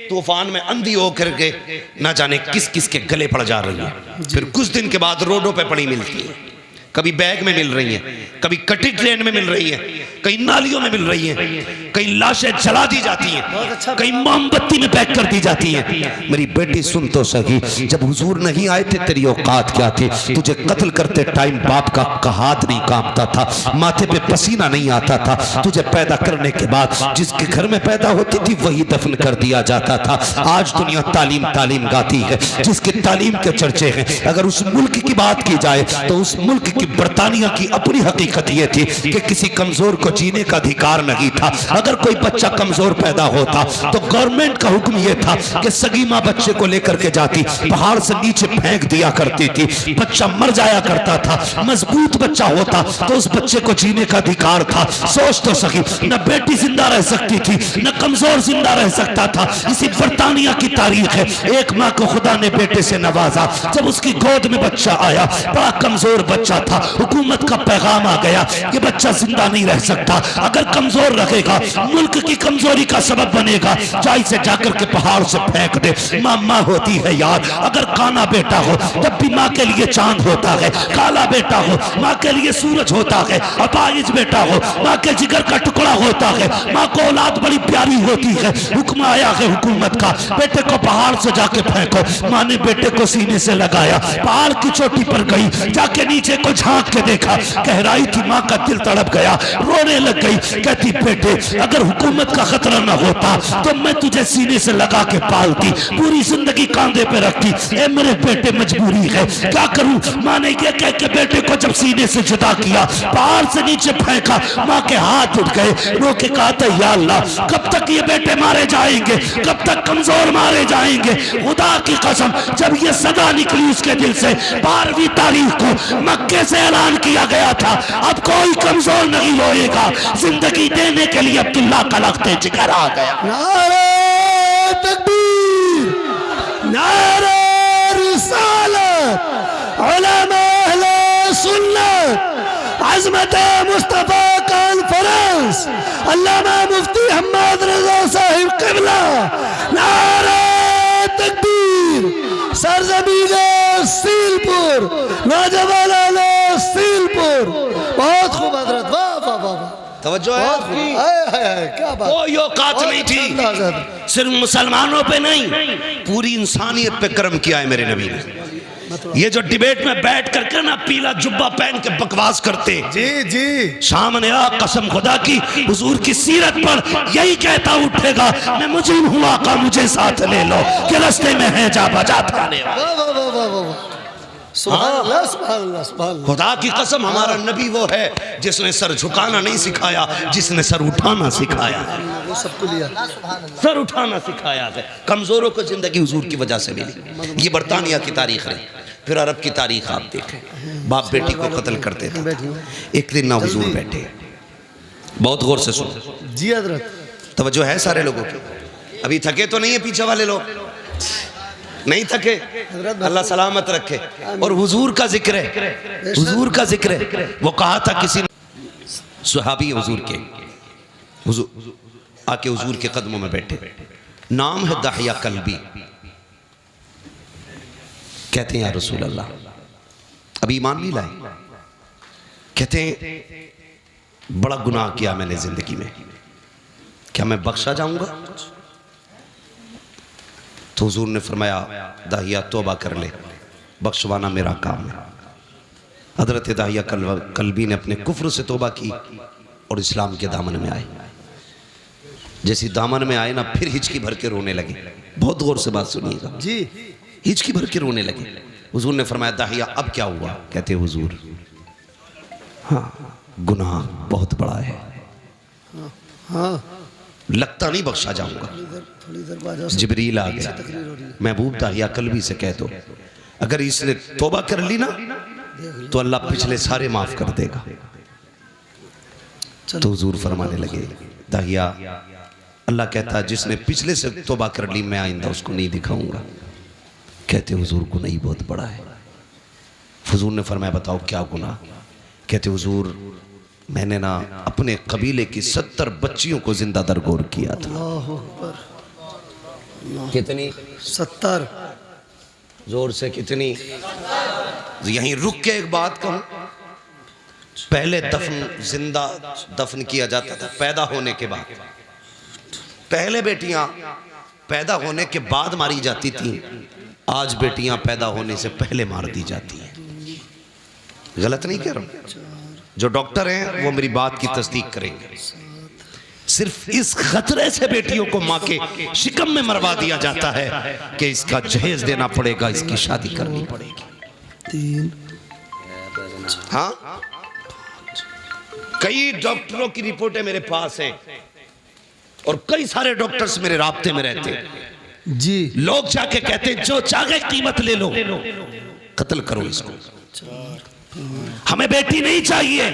तूफान में अंधी होकर के ना जाने किस किस के गले पड़ जा रही है। फिर कुछ दिन के बाद रोडों पे पड़ी मिलती है, कभी बैग में मिल रही हैं, कभी कटी ट्रेन में मिल रही हैं, कहीं नालियों में मिल रही हैं, कहीं लाशें जला दी जाती हैं, कहीं मोमबत्ती में पैक कर दी जाती हैं। मेरी बेटी सुन तो सही, जब हुजूर नहीं आए थे तेरी औकात क्या थी? तुझे कत्ल करते टाइम बाप का हाथ नहीं कांपता था, माथे पे पसीना नहीं आता था। तुझे पैदा करने के बाद जिसके घर में पैदा होती थी वही दफन कर दिया जाता था। आज दुनिया तालीम तालीम गाती है, जिसकी तालीम के चर्चे हैं। अगर उस मुल्क की बात की जाए तो उस मुल्क की बर्तानिया की अपनी हकीकत यह थी कि किसी कमजोर को जीने का अधिकार नहीं था। अगर कोई बच्चा कमजोर पैदा होता तो गवर्नमेंट का हुक्म यह था कि सगी मां बच्चे को लेकर के जाती, पहाड़ से नीचे फेंक दिया करती थी, बच्चा मर जाया करता था। मजबूत बच्चा होता तो उस बच्चे को जीने का अधिकार था। सोच तो सकी, न बेटी जिंदा रह सकती थी न कमजोर जिंदा रह सकता था। इसी बर्तानिया की तारीख है। एक माँ को खुदा ने बेटे से नवाजा, जब उसकी गोद में बच्चा आया, बड़ा कमजोर बच्चा था। हुकूमत का पैगाम आ गया कि बच्चा जिंदा नहीं रह सकता, अगर कमजोर रहेगा मुल्क की कमजोरी का सबब बनेगा, चाय से जाकर के पहाड़ से फेंक दे। माँ माँ होती है यार, अगर काना बेटा हो तब भी माँ के लिए चांद होता है, काला बेटा हो माँ के लिए सूरज होता है, अपाहिज बेटा हो माँ के जिगर का टुकड़ा होता है। माँ को औलाद बड़ी प्यारी होती है। हुक्म आया है हुकूमत का, बेटे को पहाड़ से जाके फेंको। माँ ने बेटे को सीने से लगाया, पहाड़ की चोटी पर गई, जाके नीचे को झांक के देखा, कह रही थी। माँ का दिल तड़प गया, रोने लग गई। कहती बेटे अगर हुकूमत का खतरा न होता तो मैं तुझे सीने से लगा के पालती, पूरी जिंदगी कांधे पे रखती। ए मेरे बेटे मजबूरी है, क्या करूं? माँ ने ये कह के बेटे को जब सीने से जुदा किया, पहाड़ से नीचे फेंका, माँ के हाथ उठ गए। रो के कहा था या अल्लाह कब तक ये बेटे मारे जाएंगे, कब तक कमजोर मारे जाएंगे? खुदा की कसम जब ये सदा निकली उसके दिल से, 12वीं तारीख को मक्के से ऐलान किया गया था अब कोई कमजोर नहीं रोएगा। जिंदगी देने के लिए अब्दुल्ला का लख्ते जिगर आ गया। नारे तकबीर, नारे रिसालत, उलमा अहले सुन्नत, अज़मत मुस्तफा कॉन्फ्रेंस, अल्लामा मुफ्ती हम्मद रजा साहिब क़िबला। नारे तकबीर, सरजमीन सीलपुर, नौजवान सीलपुर। बहुत खूब हजरत, वाह वाह वाह, तवज्जो है आपकी? क्या बात, कोई औकात नहीं थी, सिर्फ मुसलमानों पे नहीं पूरी इंसानियत पे कर्म किया है मेरे नबी ने। ये जो डिबेट में बैठ करके ना पीला जुब्बा पहन के बकवास करते, जी जी, सामने आ कसम खुदा की हुजूर की सीरत पर यही कहता उठेगा मैं मुजीब हूँ आका मुझे साथ ले लो, कि रास्ते में है जा बजा थाने वाले। वाह वाह वाह वाह वाह, सुभान अल्लाह सुभान अल्लाह सुभान अल्लाह। खुदा की कसम हमारा नबी वो है जिसने सर झुकाना नहीं सिखाया, जिसने सर उठाना सिखाया है। वो सबको लिया, सर उठाना सिखाया है। कमजोरों को जिंदगी हुजूर की वजह से मिली। ये बर्तानिया की तारीख है। फिर अरब की तारीख आप देखें, बाप बेटी को कत्ल करते थे। एक दिन ना हुजूर बैठे, बहुत गौर से सुनो जी हजरत, तवज्जो है सारे लोगों की। अभी थके तो नहीं है पीछे वाले लोग? नहीं थके, अल्लाह सलामत रखे। और हुजूर का जिक्र है, हुजूर का जिक्र है। वो कहा था किसी सहाबी हुजूर के, हुजूर आके हुजूर के कदमों में बैठे, नाम है दहिया कल्बी। कहते हैं या रसूल अल्लाह अभी ईमान नहीं लाए। कहते हैं बड़ा गुनाह किया मैंने जिंदगी में, क्या मैं बख्शा जाऊंगा? तो हुजूर ने फरमाया दाहिया तौबा कर ले, बख्शवाना मेरा काम है। हजरत दाहिया कल्बी ने अपने कुफ्र से तौबा की और इस्लाम के दामन में आए। जैसी दामन में आए ना, फिर हिचकी भर के रोने लगे। बहुत गौर से बात सुनिएगा जी, हिचकी भर के रोने लगे। हुजूर ने फरमाया दाहिया अब क्या हुआ? कहते हुजूर हाँ गुनाह बहुत बड़ा है, हाँ लगता नहीं बख्शा जाऊंगा। थोड़ी देर बाद जिब्रील आ गया, महबूब दाहिया कल्बी से कह दो अगर इसने तौबा कर ली ना तो अल्लाह पिछले सारे माफ कर देगा। तो हुजूर फरमाने लगे दाहिया अल्लाह कहता जिसने पिछले से तौबा कर ली मैं आइंदा उसको नहीं दिखाऊंगा। कहते हुजूर गुनाह ही बहुत बड़ा है। हुजूर ने फरमाया बताओ क्या गुनाह? कहते हुजूर मैंने ना अपने कबीले की 70 बच्चियों को जिंदा दरगोर किया था। अल्लाह अकबर। कितनी? 70। जोर से कितनी? यहीं रुक के एक बात कहूं, पहले दफन जिंदा दफन किया जाता था पैदा होने के बाद। पहले बेटियां पैदा होने के बाद मारी जाती थी, आज बेटियां पैदा होने से पहले मार दी जाती हैं। गलत नहीं कह रहा हूं, जो डॉक्टर हैं वो मेरी बात की तस्दीक करेंगे। सिर्फ इस खतरे से बेटियों को मां के शिकम में मरवा दिया जाता है कि इसका जहेज देना पड़ेगा, इसकी शादी करनी पड़ेगी। 3। हाँ, कई डॉक्टरों की रिपोर्टें मेरे पास हैं और कई सारे डॉक्टर्स मेरे राब्ते में रहते हैं जी। लोग जाके कहते हैं जो चाहे कीमत ले लो, कत्ल करो इसको, हमें बेटी नहीं चाहिए।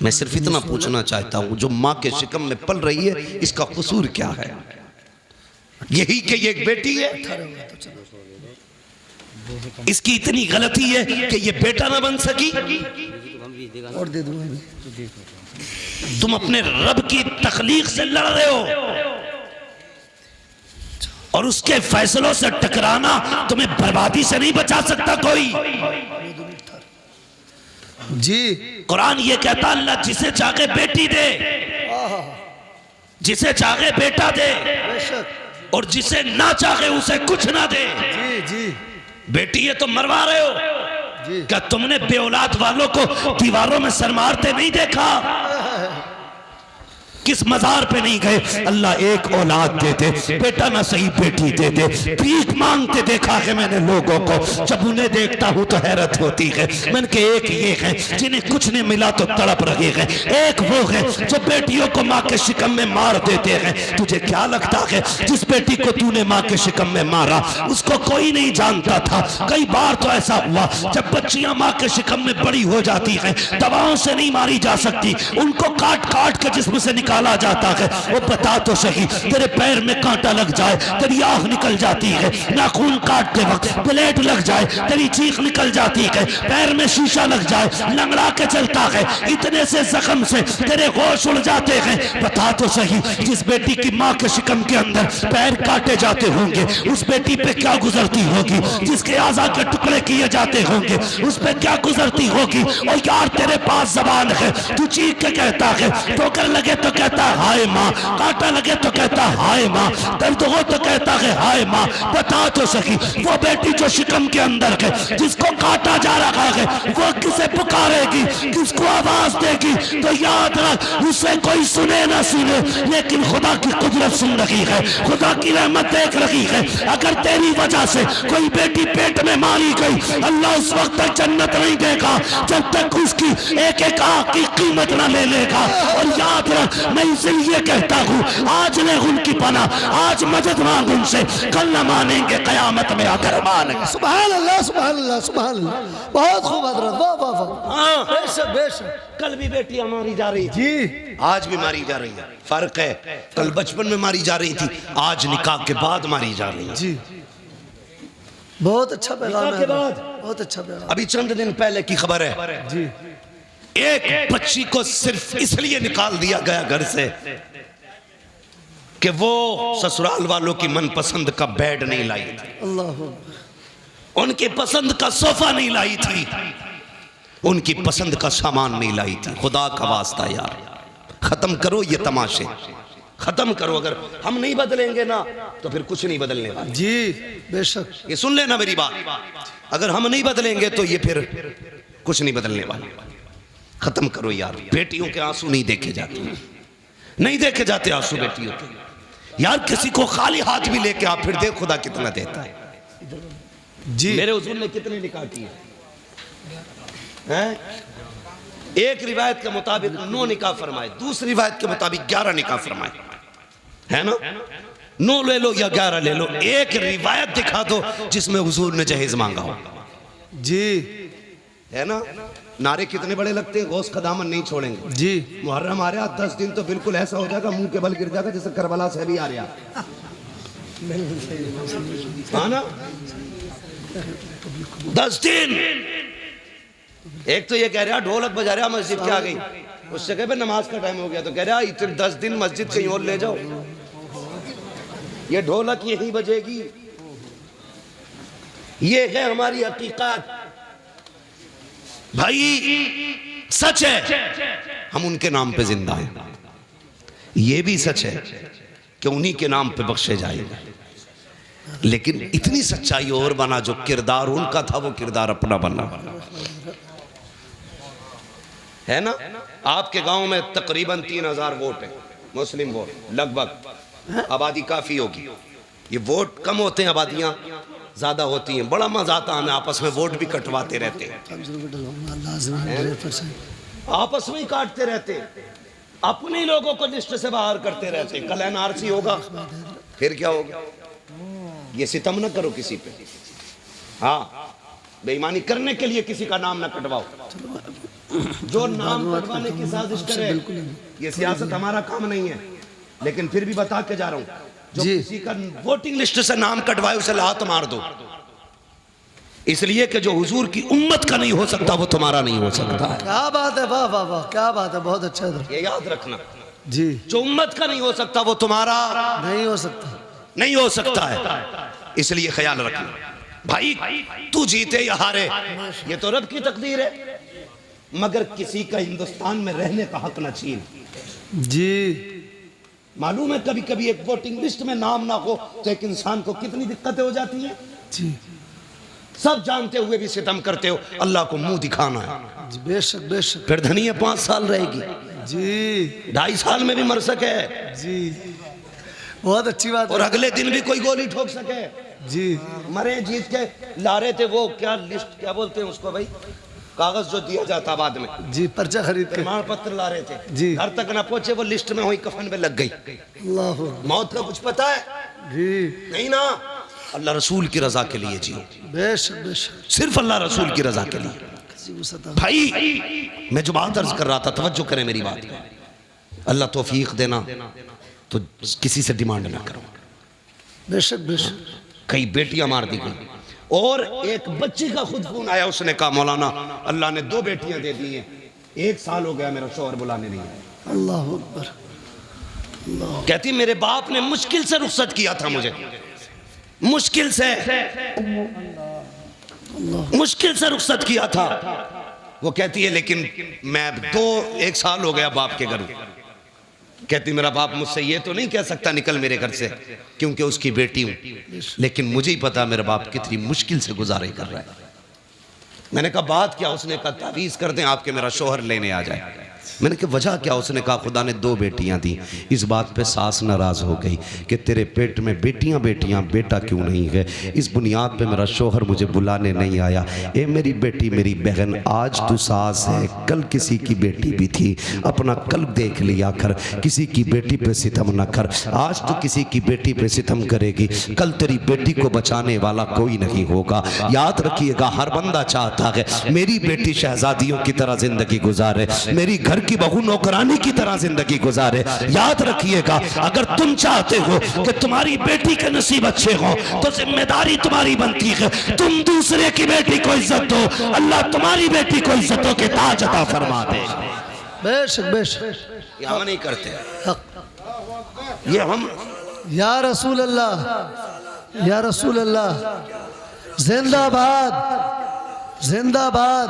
मैं सिर्फ इतना पूछना चाहता हूं, जो मां के शिकम में पल रही है इसका कसूर क्या है? यही कि ये एक बेटी है, इसकी इतनी गलती है कि ये बेटा ना बन सकी। और दे दूंगा। तुम अपने रब की तखलीक से लड़ रहे हो और उसके फैसलों से टकराना तुम्हें बर्बादी से नहीं बचा सकता कोई। जी। कुरान ये कहता अल्लाह जिसे चाहे बेटी दे, जिसे चाहे बेटा दे, बेशक। और जिसे ना चाहे उसे कुछ ना दे। जी जी। बेटी ये तो मरवा रहे हो जी। क्या तुमने बेऔलाद वालों को दीवारों में सर मारते नहीं देखा? किस मजार पे नहीं गए अल्लाह एक औलाद दे दे, बेटा ना सही बेटी दे दे। भीख मांगते देखा है मैंने लोगों को, जब उन्हें देखता हूं तो हैरत होती है। मैंने के एक ये है जिन्हें कुछ नहीं मिला तो तड़प रहे हैं, एक वो है जो बेटियों को माँ के शिकम में मार देते हैं। तुझे क्या लगता है जिस बेटी को तूने माँ के शिकम में मारा उसको कोई नहीं जानता था? कई बार तो ऐसा हुआ जब बच्चियां माँ के शिकम में बड़ी हो जाती हैं, दवाओं से नहीं मारी जा सकती, उनको काट काट के जिस्म से निकाला जाता है। वो बता तो सही, तेरे पैर में कांटा लग जाए तेरी आंख निकल जाती है, नाखून काटते वक्त ब्लेड लग जाए तेरी चीख निकल जाती है, पैर में शीशा लग जाए लंगड़ा के चलता है, इतने से जख्म से तेरे होश उड़ जाते हैं। बता तो सही, जिस बेटी की माँ के शिकम के अंदर पैर काटे जाते होंगे उस बेटी पे क्या गुजरती होगी? जिसके आज़ा के टुकड़े किए जाते होंगे उस पे क्या गुजरती होगी? और यार तेरे पास जबान है, तू चीख के कहता है, ठोकर लगे तो कहता है हाय माँ, कांटा लगे तो कहता है हाय माँ, दर्द हो तो कहता है हाय माँ। बता तो सकी वो बेटी जो शिकम के अंदर है जिसको काटा जा रहा है वो किसे पुकारेगी, किसको आवाज देगी? तो याद रख उसे कोई सुने ना सुने लेकिन खुदा की कुदरत सुन रही है, खुदा की रहमत देख रही है। अगर तेरी वजह से कोई बेटी पेट में मारी गई अल्लाह उस वक्त तक जन्नत नहीं देगा जब तक उसकी एक एक आंख की कीमत ना ले लेगा। और याद रख मैं इसलिए कहता हूँ आज ले उनकी पनाह, आज मदद मांग उनसे, कल न मानेंगे कयामत में आकर मानेंगे। सुभान अल्लाह सुभान अल्लाह सुभान अल्लाह। बहुत खूब हजरत, वाह वाह वाह। बेशक बेशक। कल भी बेटियां मारी जा रही थी जी, आज भी मारी जा रही है। फर्क है, कल बचपन में मारी जा रही थी, आज निकाह के बाद मारी जा रही है। जी बहुत अच्छा पैगाम निकाह है, के बाद बहुत अच्छा पैगाम। अभी चंद दिन पहले की खबर है, जी। एक बच्ची को सिर्फ इसलिए निकाल दिया गया घर से कि वो ससुराल वालों की मनपसंद का बेड नहीं लाई थी, अल्लाह उनकी पसंद का सोफा नहीं लाई थी, उनकी पसंद का सामान नहीं लाई थी। खुदा का वास्ता यार, खत्म करो ये तमाशे, खत्म करो। अगर हम नहीं बदलेंगे ना तो फिर कुछ नहीं बदलने वाला। जी बेशक। ये सुन लेना मेरी बात, अगर हम नहीं बदलेंगे तो ये फिर कुछ नहीं बदलने वाला। खत्म करो यार, बेटियों के आंसू नहीं देखे जाते, नहीं देखे जाते आंसू बेटियों के। यार किसी को खाली हाथ भी लेके आप फिर देख खुदा कितना देता है। जी मेरे हुजूर ने कितने निकाह किए हैं? एक रिवायत के मुताबिक 9 निकाह फरमाए, दूसरी रिवायत के मुताबिक 11 निकाह फरमाए, है ना? 9 ले लो या 11 ले लो, एक रिवायत दिखा दो जिसमें हुजूर ने जहेज मांगा हो। जी है ना? नारे कितने बड़े लगते हैं, गौस का दामन नहीं छोड़ेंगे। जी मुहर्रम आ रहा 10 दिन तो बिल्कुल ऐसा हो जाएगा मुंह के बल गिर जाएगा जैसे करबला से भी आ रहा, हाँ ना? 10 दिन एक तो ये कह रहा ढोलक बजा रहा मस्जिद क्या गई, उससे कहे नमाज का टाइम हो गया, तो कह रहा इतने 10 दिन मस्जिद कहीं और ले जाओ, ये ढोलक यही बजेगी। ये है हमारी हकीकत भाई, सच है हम उनके नाम पे जिंदा हैं। ये भी सच है कि उन्हीं के नाम पे बख्शे जाएगा, लेकिन इतनी सच्चाई और बना, जो किरदार उनका था वो किरदार अपना बना है ना। आपके गांव में तकरीबन 3000 वोट है, मुस्लिम वोट लगभग, आबादी काफी होगी। ये वोट कम होते हैं, आबादियां ज्यादा होती हैं। बड़ा मजा आता है, हमें आपस में वोट भी कटवाते रहते हैं, आपस में ही काटते रहते हैं, अपने ही लोगों को लिस्ट से बाहर करते रहते हैं। कल एनआरसी होगा, फिर क्या होगा। ये सितम न करो किसी पे, हाँ बेईमानी करने के लिए किसी का नाम ना कटवाओ। जो नाम कटवाने की साजिश करे, ये सियासत हमारा काम नहीं है, लेकिन फिर भी बता के जा रहा हूं, जो किसी का वोटिंग लिस्ट से नाम कटवाए उसे लात मार दो, इसलिए कि जो हुजूर की उम्मत का नहीं हो सकता वो तुम्हारा नहीं हो सकता है। क्या बात है, वाह वाह वाह, क्या बात है, बहुत अच्छा है। ये याद रखना जी, जो उम्मत का नहीं हो सकता वो तुम्हारा नहीं हो सकता, नहीं हो सकता है, इसलिए ख्याल रखना भाई। तू जीते या हारे ये तो रब की तकदीर है, मगर किसी का हिंदुस्तान में रहने का हक न छीन। जी मालूम है कभी कभी एक वोटिंग लिस्ट में नाम ना हो तो एक इंसान को कितनी दिक्कतें हो जाती हैं। जी, सब जानते हुए भी सितम करते हो, अल्लाह को मुंह दिखाना है। जी बेशक बेशक। फिर धनिया 5 साल रहेगी, जी 2.5 साल में भी मर सके, जी बहुत अच्छी बात। और अगले दिन भी कोई गोली ठोक सके। जी मरे जीत के ला रहे थे वो क्या लिस्ट, क्या बोलते हैं उसको भाई, कागज जो दिया जाता बाद में, जी पर्चा खरीद के, प्रमाण पत्र ला रहे थे जी, घर तक ना पहुंचे, वो लिस्ट में हुई कफन में लग गई। अल्लाह, मौत का कुछ पता है जी नहीं ना। अल्लाह रसूल की रजा के लिए जियो, बेशक बेशक, सिर्फ अल्लाह रसूल की रजा के लिए। भाई मैं जो बात अर्ज कर रहा था, तवज्जो करें मेरी बात, अल्लाह तौफीक देना, तो किसी से डिमांड ना करो। बेशक बेशक। कई बेटियां मार दी गई, और एक बच्ची का खुद फोन आया, उसने कहा मौलाना अल्लाह ने 2 बेटियां दे दी हैं, 1 साल हो गया मेरा शौहर बुलाने नहीं आया। अल्लाह अकबर। कहती मेरे बाप ने मुश्किल से रुखसत किया था मुझे, मुश्किल से रुखसत किया था। वो कहती है लेकिन मैं 1 साल हो गया बाप के घर हूं। कहती मेरा बाप मुझसे ये तो नहीं कह सकता निकल मेरे घर से, क्योंकि उसकी बेटी हूं, लेकिन मुझे ही पता मेरा बाप कितनी मुश्किल से गुजारे कर रहा है। मैंने कहा बात क्या, उसने कहा तावीज़ कर दें आपके मेरा शौहर लेने आ जाए। मैंने कहा वजह क्या, उसने कहा खुदा ने 2 बेटियां दी। इस बात पे सास नाराज हो गई कि तेरे पेट में बेटियां बेटियां, बेटा क्यों नहीं है। इस बुनियाद पे मेरा शौहर मुझे बुलाने नहीं आया। ए मेरी बेटी मेरी बहन, आज तू सास है, कल किसी की बेटी भी थी, अपना कल्ब देख लिया कर, किसी की बेटी पे सितम न कर। आज तू किसी की बेटी पे सितम करेगी, कल तेरी बेटी को बचाने वाला कोई नहीं होगा। याद रखिएगा हर बंदा चाहता है मेरी बेटी शहजादियों की तरह जिंदगी गुजारे, मेरी घर की बहू नौकरानी की तरह जिंदगी गुजारे। याद रखिएगा अगर तुम चाहते हो कि तुम्हारी बेटी के नसीब अच्छे हो तो जिम्मेदारी तुम्हारी बनती है तुम दूसरे की बेटी को इज्जत दो, अल्लाह तुम्हारी बेटी को इज्जतों के ताज अता फरमा दे। बेशक बेशक। ये हम नहीं करते, ये हम या रसूल अल्लाह, या रसूल अल्लाह, जिंदाबाद जिंदाबाद।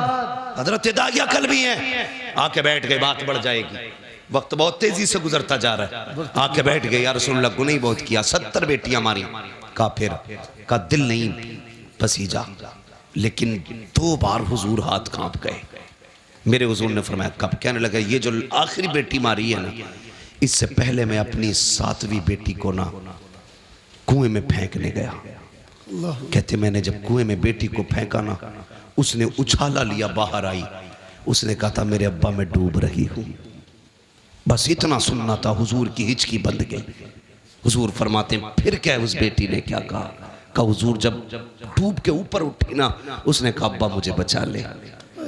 हजरत दागिया कल भी हैं, आके बैठ गए, बात बढ़ जाएगी, वक्त बहुत तेजी से गुजरता जा रहा है। आके बैठ गए, या रसूलुल्लाह गुनाह बहुत किया, 70 बेटियां मारी। का फिर का दिल नहीं पसीजा, लेकिन 2 बार हुजूर हाथ कांप गए। मेरे हुजूर ने फरमाया कब, कहने लगा ये जो आखिरी बेटी मारी है ना, इससे पहले मैं अपनी 7वीं बेटी को ना कुएं में फेंकने गया। कहते मैंने जब कुएं में बेटी को फेंका ना, उसने उछाला लिया, बाहर आई, उसने कहा था मेरे अब्बा मैं डूब रही हूं। बस इतना सुनना था, हुजूर की हिचकी बंद गई। हुजूर फरमाते फिर क्या उस बेटी ने क्या कहा हुजूर जब डूब के ऊपर उठी ना, उसने कहा अब्बा मुझे बचा ले।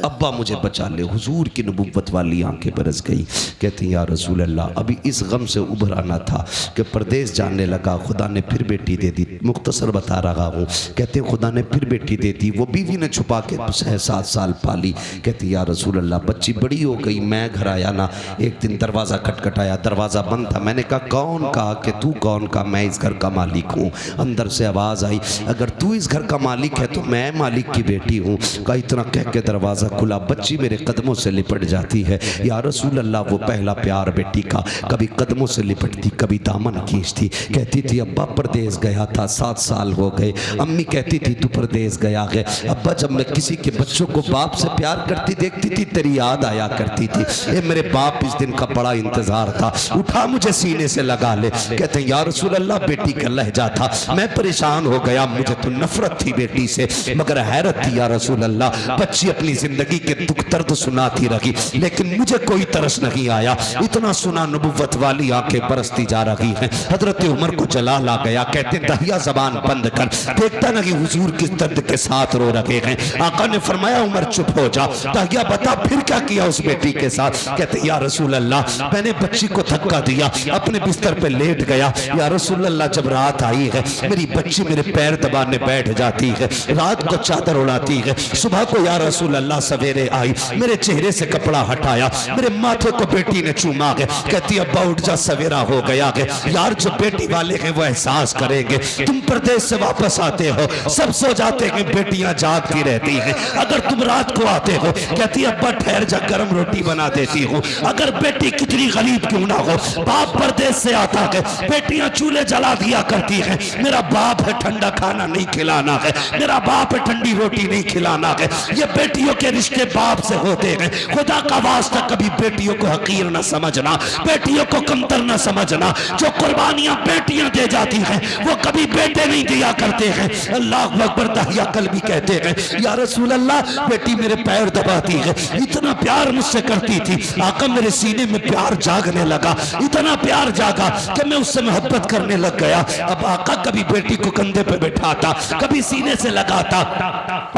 अब्बा मुझे बचा ले। हुजूर की नबुव्वत वाली आंखें बरस गई। कहते हैं या रसूल अल्लाह, अभी इस गम से उभर आना था कि परदेश जाने लगा, खुदा ने फिर बेटी दे दी। मुख्तसर बता रहा हूँ। कहते हैं खुदा ने फिर बेटी दे दी, वो बीवी ने छुपा के 6-7 साल पाली। कहते हैं या रसूल अल्लाह, बच्ची बड़ी हो गई, मैं घर आया ना, एक दिन दरवाज़ा खटखटाया, दरवाज़ा बंद था। मैंने कहा कौन? कहा कि तू कौन? का मैं इस घर का मालिक हूँ। अंदर से आवाज़ आई, अगर तू इस घर का मालिक है तो मैं मालिक की बेटी हूँ। का इतना कह के दरवाज़ा खुला, बच्ची मेरे कदमों से लिपट जाती है। या रसूल अल्लाह, वो पहला प्यार बेटी का, कभी कदमों से लिपटती, कभी दामन खींचती। कहती थी अब्बा परदेश गया था, 7 साल हो गए। अम्मी कहती थी तू परदेश गया है। अब्बा, जब मैं किसी के बच्चों को बाप से प्यार करती देखती थी तेरी याद आया करती थी। ये मेरे बाप इस दिन का बड़ा इंतजार था, उठा मुझे सीने से लगा ले। कहते हैं या रसूल अल्लाह, बेटी का लहजा था, मैं परेशान हो गया, मुझे तो नफरत थी बेटी से, मगर हैरत थी या रसूल अल्लाह, बच्ची अपनी जिंदगी के दुख दर्द सुनाती रही, लेकिन मुझे कोई तरस नहीं आया। इतना सुना, नबुव्वत वाली आंखें बरसती जा रही हैं। हजरत उमर को जलाल आ गया। कहते दहिया जबान बंद कर, देखता नहीं हुजूर किस दर्द के साथ रो रहे हैं। आका ने फरमाया उमर चुप हो जा। दहिया बता फिर क्या किया उस बेटी के साथ? कहते या रसूल अल्लाह, मैंने बच्ची को धक्का दिया, अपने बिस्तर पे लेट गया। या रसूल अल्लाह, जब रात आई है मेरी बच्ची मेरे पैर दबाने बैठ जाती है, रात को चादर उड़ाती है। सुबह को या रसूल अल्लाह सवेरे आई, मेरे चेहरे से कपड़ा हटाया, मेरे माथे को बेटी ने चूमा है। कहती अब्बा उठ जा, सवेरा हो गया है। यार जो बेटी वाले हैं वो एहसास करेंगे, तुम प्रदेश से वापस आते हो, सब सो जाते हैं, बेटियां जागती रहती हैं। अगर तुम रात को आते हो, कहती अब्बा ठहर जा, गर्म रोटी बना देती हूँ। अगर बेटी कितनी गरीब क्यों ना हो, बाप परदेश से आता है, बेटियां चूल्हे जला दिया करती हैं। मेरा बाप है, ठंडा खाना नहीं खिलाना है, मेरा बाप है, ठंडी रोटी नहीं खिलाना है। ये बेटियों के रिश्ते बाप से होते हैं। खुदा का वास्ता कभी बेटियों को हकीर न समझना, बेटियों को कमतर न समझना। जो कुर्बानियां बेटियां दे जाती हैं वो कभी बेटे नहीं दिया करते हैं। अल्लाह अकबर। दहिया कल भी कहते हैं या रसूल अल्लाह, बेटी मेरे पैर दबाती है, इतना प्यार मुझसे करती थी। आका मेरे सीने में प्यार जागने लगा, इतना प्यार जागा कि मैं उससे मोहब्बत करने लग गया। अब आका कभी बेटी को कंधे पे बैठाता, कभी सीने से लगाता।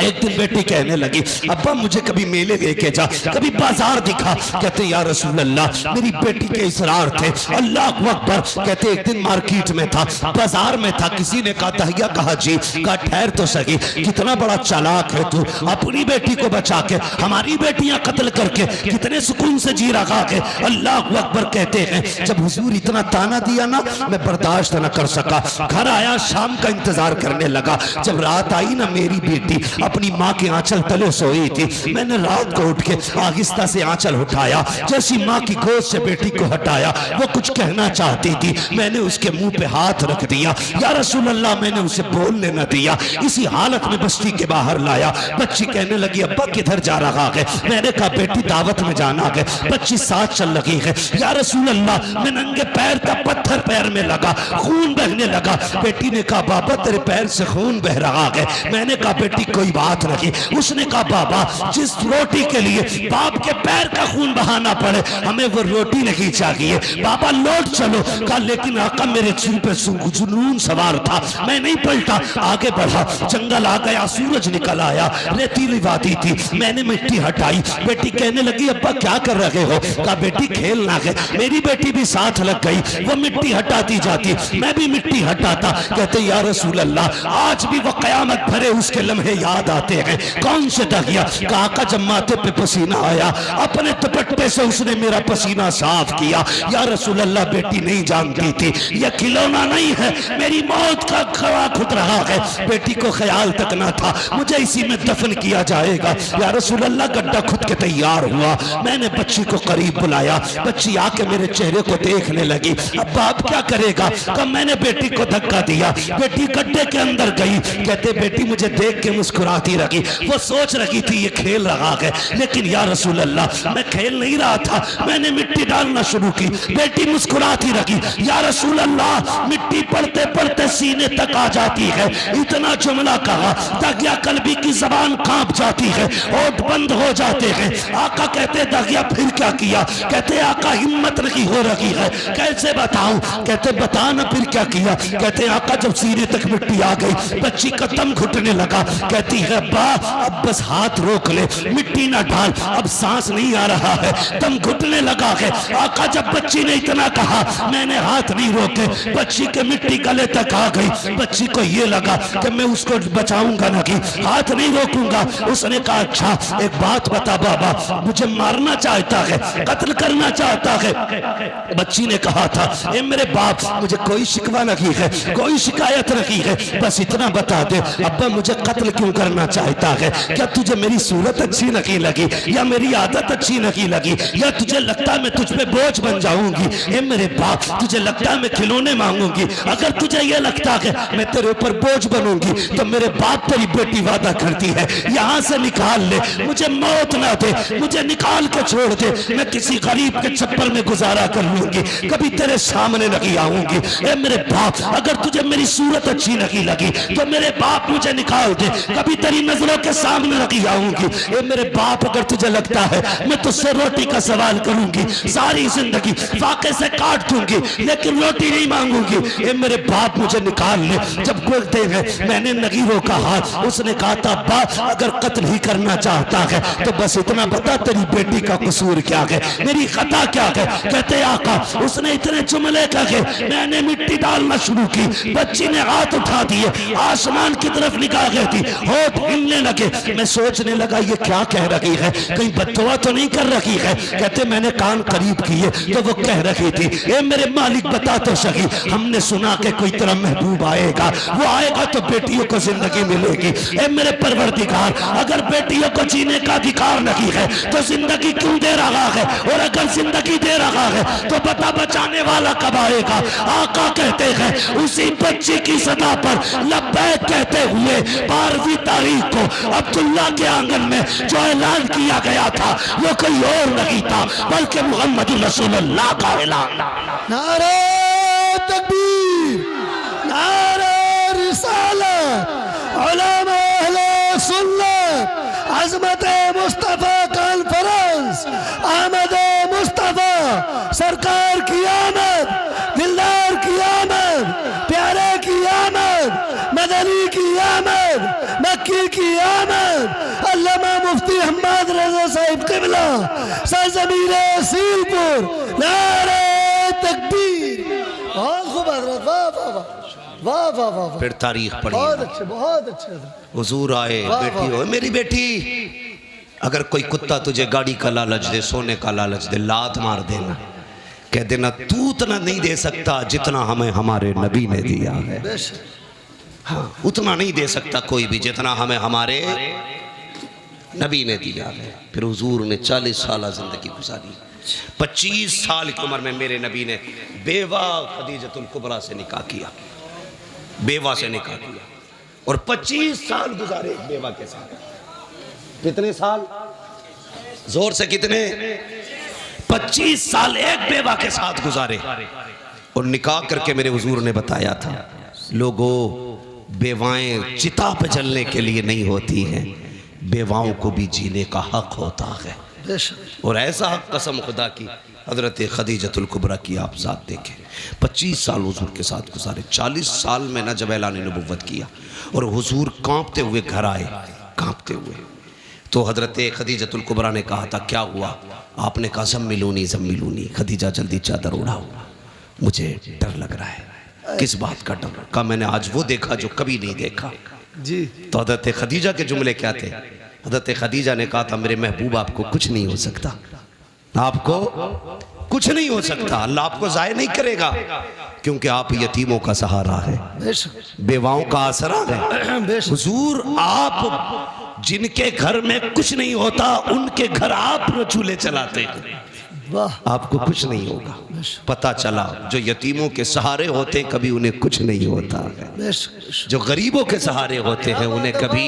एक दिन बेटी कहने लगी अब्बा मुझे कभी मेले लेके जा, कभी बाजार दिखा। कहते या रसूल अल्लाह, मेरी बेटी के इसरार थे। अल्लाह अकबर। कहते एक दिन मार्केट में था, बाजार में था, किसी ने कहा दहिया, कहा जी। कहा ठहर तो सही, कितना बड़ा चालाक है तू, अपनी बेटी को बचा के हमारी बेटियां कत्ल करके कितने सुकून से जी रहा है। अल्लाह अकबर। कहते हैं जब हुजूर इतना ताना दिया ना, मैं बर्दाश्त न कर सका, घर आया, शाम का इंतजार करने लगा। जब रात आई ना, मेरी बेटी अपनी माँ के आंचल तले सोई थी। मैंने रात को उठ के आहिस्ता से आंचल उठाया, जैसी माँ की गोद से बेटी को हटाया, वो कुछ कहना चाहती थी, मैंने उसके मुंह पे हाथ रख दिया। या रसूल अल्लाह, मैंने उसे बोलने न दिया, इसी हालत में बस्ती के बाहर लाया। बच्ची कहने लगी अब्बा किधर जा रहा है? मैंने कहा बेटी दावत में जाना है। बच्ची साथ चल लगी है। या रसूल अल्लाह, मैं नंगे पैर था, पत्थर पैर में लगा, खून बहने लगा। बेटी ने कहा बाबा तेरे पैर से खून बह रहा है। मैंने कहा बेटी कोई बात नहीं। उसने कहा बाबा जिस रोटी के लिए बाप के पैर का खून बहाना पड़े, हमें वो रोटी नहीं चाहिए, बाबा लौट चलो। कहा लेकिन आका मेरे सिर पे जुनून सवार था, मैं नहीं पलटा, आगे बढ़ा। जंगल आ गया, सूरज निकल आया, रेतीली वादी थी, मैंने मिट्टी हटाई। बेटी कहने लगी अब्बा क्या कर रहे हो? कहा बेटी खेलना है। मेरी बेटी भी साथ लग गई, वो मिट्टी हटाती जाती, मैं भी मिट्टी हटाता। कहते या रसूल अल्लाह, आज भी वो कयामत भरे उसके लम्हे याद आते हैं। कौन से दहिया? कहा का जब माथे पे पसीना आया, अपने दुपट्टे से उसने मेरा पसीना साफ किया। या रसूल अल्लाह, बेटी नहीं जानती थी ये खिलौना नहीं है, मेरी मौत का खड़ा खुद रहा है। बेटी को ख्याल तक ना था मुझे इसी में दफन किया जाएगा। या रसूल अल्लाह, गड्ढा खुद के तैयार हुआ, मैंने बच्ची को करीब बुलाया। बच्ची आके मेरे चेहरे को देखने लगी। अब बाप क्या करेगा? कब मैंने बेटी को धक्का दिया, बेटी गड्ढे के अंदर गई। कहते बेटी मुझे देख के मुस्कुराती रही, वो सोच रही थी ये खेल रहा है, लेकिन या रसूल अल्लाह मैं खेल नहीं रहा था, मैंने मिट्टी डालना शुरू की। बेटी मुस्कुराती रही। या रसूल अल्लाह, मिट्टी पड़ते पड़ते सीने तक आ जाती है। इतना जुमला कहा दगिया कल्बी की जबान कांप जाती है, होठ बंद हो जाते हैं। आका कहते दगिया फिर क्या किया? कहते आका हिम्मत नहीं हो रही है, कैसे बताऊं? कहते बता ना फिर क्या किया? कहते आका जब सीने तक मिट्टी आ गई, बच्ची का दम घुटने लगा। कहती है अब्बा अब बस हाथ रोक ले, मिट्टी ना डाल, अब सांस नहीं आ रहा है, दम घुटने लगा है। आका जब बच्ची ने इतना कहा मैंने हाथ नहीं रोके, बच्ची के मिट्टी गले तक आ गई। बच्ची को ये लगा कि मैं उसको बचाऊंगा ना, कि हाथ नहीं रोकूंगा। उसने कहा अच्छा एक बात बता बाबा, मुझे मारना चाहता है, कत्ल करना चाहता है। बच्ची ने कहा था ए मेरे बाप, मुझे कोई शिकवा नहीं है, कोई शिकायत नहीं है, बस इतना बता दे अब्बा मुझे कत्ल क्यों करना चाहता है? क्या तुझे मेरी सूरत अच्छी नहीं लगी, या मेरी आदत अच्छी नहीं लगी, या तुझे लगता मैं तुझ पे बोझ बन जाऊंगी? ए मेरे बाप, तुझे लगता मैं खिलौने मांगूंगी? अगर तुझे ये लगता है मैं तेरे ऊपर बोझ बनूंगी तो मेरे बाप तेरी बेटी वादा करती है यहाँ से निकाल ले, मुझे मौत ना दे, मुझे निकाल के छोड़ दे, मैं किसी गरीब के छप्पर में गुजारा कर लूंगी, कभी तेरे सामने नहीं आऊंगी। ए मेरे बाप, अगर तुझे मेरी सूरत अच्छी नहीं लगी तो मेरे बाप मुझे निकाल दे, कभी तेरी नजरों के सामने नहीं आऊंगी। ए मेरे बाप, अगर तुझे लगता है मैं तुझसे रोटी का सवाल करूंगी, सारी जिंदगी फाके से काट दूंगी, लेकिन रोटी नहीं मांगूंगी। ए मेरे बाप, मुझे निकाल ले। जब बोलते हैं मैंने नहीं रोका हाथ, उसने कहा था अब्बा अगर कत्ल ही करना चाहता है तो बस इतना बता तेरी बेटी का कसूर क्या है, मेरी खता क्या है? कहते आका, उसने इतने जुमले कहे, मैंने मिट्टी डालना शुरू की, बच्ची ने हाथ उठा दिए, आसमान की तरफ निगाह गई थी, होठ हिलने लगे। मैं सोचने लगा ये क्या कह रही है, कहीं बददुआ तो नहीं कर रही है? कहते मैंने कान करीब किए तो वो कह रही थी ए मेरे मालिक बता तो सही, हमने सुना कि कोई तेरा महबूब आएगा, वो आएगा तो बेटियों को जिंदगी मिलेगी। ए मेरे परवरदिगार, अगर बेटियों को जीने का अधिकार नहीं है तो जिंदगी क्यों दे रहा है, और अगर जिंदगी दे रहा है तो बता बचाने वाला कब आएगा? आका कहते हैं उसी बच्ची की सदा पर लब्बैक कहते हुए 12वीं तारीख को अब्दुल्ला के आंगन में जो ऐलान किया गया था वो कोई और नहीं था बल्कि मोहम्मद रसूलुल्लाह का ऐलान। नारे तकबीर, नारे रिसालत, उलमा अहले सुन्नत, अज़मत मुस्तफ़ा कॉन्फ्रेंस, अहमद मुस्तफ़ा सरकार की आमद, दिलदार की आमद, प्यारे की आमद, मदनी की आमद, मक्की की आमद, अल्लामा मुफ्ती अहमद रज़ा साहिब क़िबला सरज़मीन सीलपुर। नारे तकबीर। बहुत खूब हज़रत, वाह वाह वाह वाह वाह वाह वाह। फिर तारीख पढ़ी, बहुत अच्छे, बहुत अच्छे। हुजूर आए, बेटी हो मेरी बेटी, अगर कोई कुत्ता तुझे गाड़ी का लालच दे, सोने का लालच दे, लात मार देना, कह देना तू उतना नहीं दे सकता जितना हमें हमारे नबी ने दिया है। हाँ, उतना नहीं दे सकता कोई भी जितना हमें हमारे नबी ने दिया है। फिर हुजूर ने 40 साल जिंदगी गुजारी। 25 साल की उम्र में मेरे नबी ने बेवा खदीजतुल कुबरा से निकाह किया, बेवा से निकाह किया, और 25 साल गुजारे एक बेवा के साथ। कितने साल? जोर से कितने? 25 साल एक बेवा के साथ गुजारे। और निकाह करके मेरे हुजूर ने बताया था लोगों, बेवाएं चिता पे जलने के लिए नहीं होती हैं, बेवाओं को भी जीने का हक होता है। और ऐसा हक कसम खुदा की हजरत खदीजतुल कुबरा की आप साथ देखें। 25 साल हुजूर के साथ गुजारे। 40 साल में न जब ऐलान नबुव्वत किया और हुजूर कांपते हुए घर आए, कांपते हुए, तो हजरत खदीजतुल कुबरा ने कहा था क्या हुआ? आपने कहा ज़म्मिलूनी ज़म्मिलूनी, खदीजा जल्दी चादर उड़ाओ, मुझे डर लग रहा है। किस बात का डर? कहा मैंने आज वो देखा जो कभी नहीं देखा जी। तो हजरत खदीजा के जुमले क्या थे? हजरत खदीजा ने कहा था मेरे महबूब आपको कुछ नहीं हो सकता, आपको कुछ नहीं हो सकता, अल्लाह आपको ज़ाय नहीं करेगा, क्योंकि आप यतीमों का सहारा है, बेवाओं का आसरा है। हुजूर आप जिनके घर में कुछ नहीं होता उनके घर आप चूल्हे चलाते हैं, आपको कुछ नहीं होगा। पता चला जो यतीमों के सहारे होते कभी उन्हें कुछ नहीं होता है, जो गरीबों के सहारे होते हैं उन्हें कभी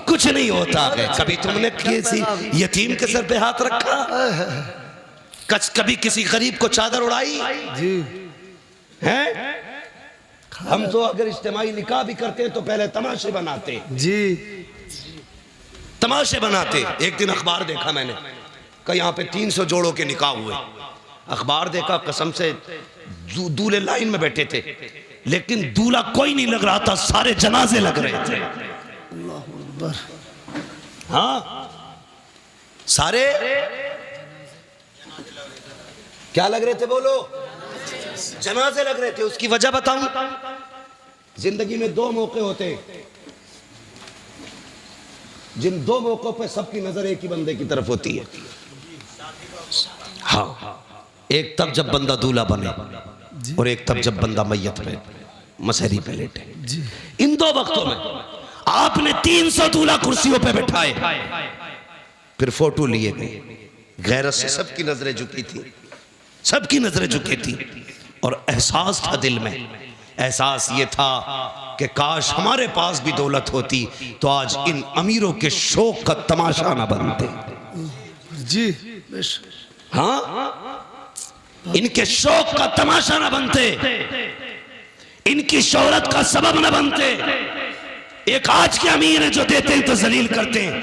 कुछ नहीं होता है। कभी तुमने किसी यतीम के सर पे हाथ रखा? कभी किसी गरीब को चादर उड़ाई जी हैं? हम तो अगर इज्तिमाई निकाह भी करते हैं तो पहले तमाशे बनाते जी, तमाशे बनाते। एक दिन अखबार देखा मैंने कि यहाँ पे 300 जोड़ों के निकाह हुए। अखबार देखा, कसम से दूल्हे लाइन में बैठे थे, लेकिन दूल्हा कोई नहीं लग रहा था, सारे जनाजे लग रहे थे। हाँ, सारे क्या लग रहे थे बोलो? जनाजे लग रहे थे। उसकी वजह बताऊं? जिंदगी में दो मौके होते हैं, जिन दो मौकों पे सबकी नजर एक ही बंदे की तरफ होती है। हाँ, एक तब जब बंदा दूल्हा बने और एक तब जब बंदा मैयत पे मसहरी पे लेटे। इन दो वक्तों में आपने 300 दूल्हा कुर्सियों पे बैठाए, फिर फोटो लिए गए। गैरत से सबकी नजरें झुकी थी, सबकी नजरें झुकी थी, और एहसास था दिल में। एहसास ये था कि काश हमारे पास भी दौलत होती तो आज इन अमीरों के शौक का तमाशा ना बनते। जी हाँ, इनके शौक का तमाशा ना बनते, इनकी शोहरत का सबब ना बनते। एक आज के अमीर है जो देते हैं तो जलील करते हैं,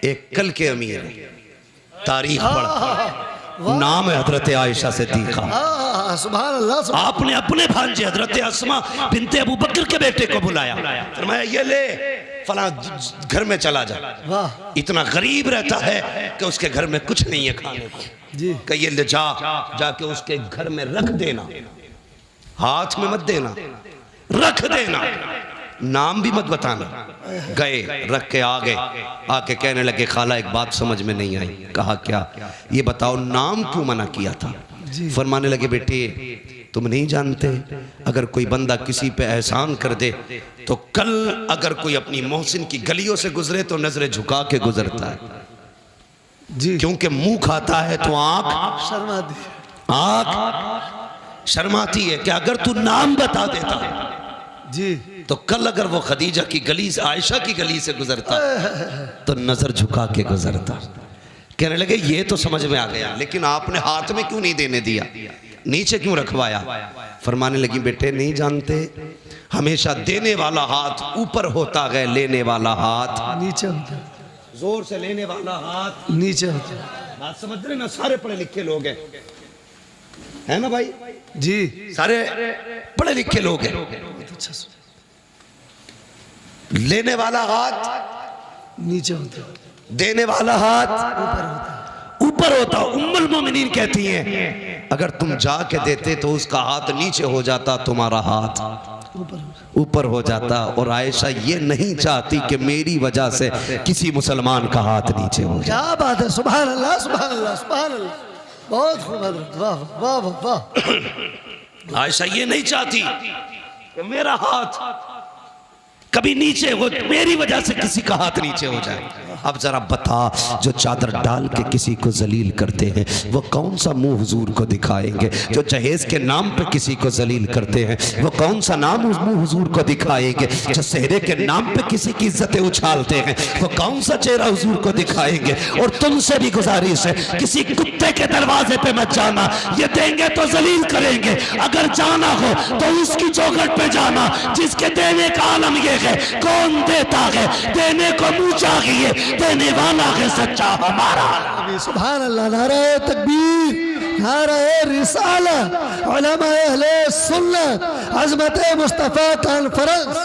एक कल के अमीर है। तारीख पढ़, नाम है हजरत आयशा सिद्दीक़ा। सुभान अल्लाह। आपने अपने भांजे हजरत अस्मा बिनते अबू बकर के बेटे को बुलाया, फरमाया ये ले फला घर में चला जा। वाह, इतना गरीब रहता है कि उसके घर में कुछ नहीं है खाने को। जी कि ये ले जाके उसके घर में रख देना, हाथ में मत देना, रख देना, नाम भी मत बताना। गए, रख के आ गए, आके कहने लगे खाला एक बात समझ में नहीं आई। कहा क्या? ये बताओ नाम क्यों मना किया था? फरमाने लगे बेटे तुम नहीं जानते, अगर कोई बंदा किसी पे एहसान कर दे तो कल अगर कोई अपनी मोहसिन की गलियों से गुजरे तो नजरें झुका के गुजरता है। जी, क्योंकि मुंह खाता है तो आंख शर्मा दी। आंख शर्माती है कि अगर तू नाम बता देता जी, तो कल अगर वो खदीजा की गली से, आयशा की गली से गुजरता तो नजर झुका के गुजरता। कहने लगे ये तो समझ में आ गया, लेकिन आपने हाथ में क्यों नहीं देने दिया, नीचे क्यों रखवाया? फरमाने लगी बेटे नहीं जानते, हमेशा देने वाला हाथ ऊपर होता है, लेने वाला हाथ नीचे होता, जोर से लेने वाला हाथ नीचे होता। बात समझ रहे ना? सारे पढ़े लिखे लोग हैं, है ना भाई? जी, सारे पढ़े लिखे लोग हैं। अच्छा, लेने वाला हाथ नीचे होता, देने वाला हाथ ऊपर होता। ऊपर होता। उम्मुल मोमिनीन कहती हैं अगर तुम जाके देते तो उसका हाथ नीचे हो जाता, तुम्हारा हाथ ऊपर हो जाता। और आयशा ये नहीं चाहती कि मेरी वजह से किसी मुसलमान का हाथ नीचे हो जाए। क्या बात है, सुभान अल्लाह, सुभान अल्लाह, सुभान अल्लाह, बहुत खूब हजरत, वाह वाह वाह वाह। आयशा ये नहीं चाहती कि मेरा हाथ कभी नीचे हो, मेरी वजह से किसी का हाथ नीचे हो जाए। अब जरा बता, जो चादर डाल के किसी को जलील करते हैं वो कौन सा मुंह हुजूर को दिखाएंगे? जो जहेज के नाम पे किसी को जलील करते हैं वो कौन सा नाम मुंह हुजूर को दिखाएंगे? जो सेहरे के नाम पे किसी की इज्जतें उछालते हैं वो कौन सा चेहरा हुजूर को दिखाएंगे? और तुमसे भी गुजारिश है, किसी कुत्ते के दरवाजे पे मत जाना, ये देंगे तो जलील करेंगे। अगर जाना हो तो उसकी चौखट पे जाना जिसके देने का आलम ये है। कौन देता है? देने को मुंह चाहिए, देने वाला है सच्चा हमारा। सुभान अल्लाह, नारे तकबीर, नारे रिसालत, उलमा अहले सुन्नत, अज़मत मुस्तफा कॉन्फ्रेंस।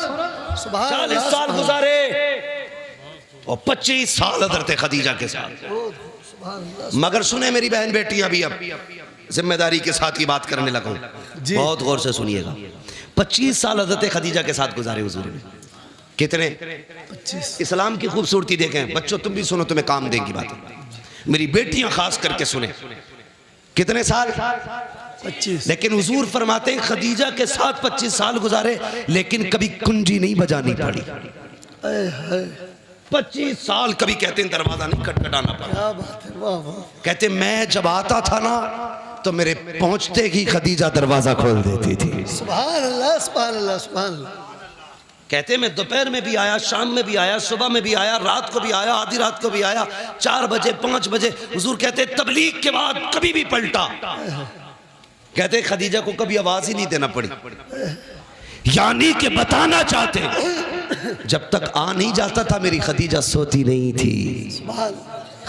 सुभान 40 साल गुजारे और 25 साल हज़रत खदीजा के साथ। मगर सुने मेरी बहन बेटियां भी, अब जिम्मेदारी के साथ ही बात करने लगा हूं, बहुत गौर से सुनिएगा। 25 साल हज़रत खदीजा के साथ गुजारे हुजूर ने। कितने? 25। इस्लाम की खूबसूरती देखें बच्चों, तुम भी सुनो, तुम्हें काम देंगी बात। मेरी बेटियां खास करके सुने। कितने साल? 25। लेकिन हुजूर फरमाते हैं खदीजा के साथ 25 साल गुजारे लेकिन कभी कुंजी नहीं बजानी पड़ी। 25 साल कभी कहते हैं दरवाजा नहीं खटखटाना पड़ा। क्या बात है, वाह वाह। कहते मैं जब आता था ना तो मेरे पहुंचते ही खदीजा दरवाजा खोल देती थी। सुभान अल्लाह, सुभान अल्लाह, सुभान अल्लाह। कहते मैं दोपहर में भी आया, शाम में भी आया, सुबह में भी आया, रात को भी आया, आधी रात को भी आया, 4 बजे 5 बजे। हुजूर कहते तबलीग के बाद कभी भी पलटा। कहते खदीजा को कभी आवाज ही नहीं देना पड़ी, यानी कि बताना चाहते जब तक आ नहीं जाता था मेरी खदीजा सोती नहीं थी।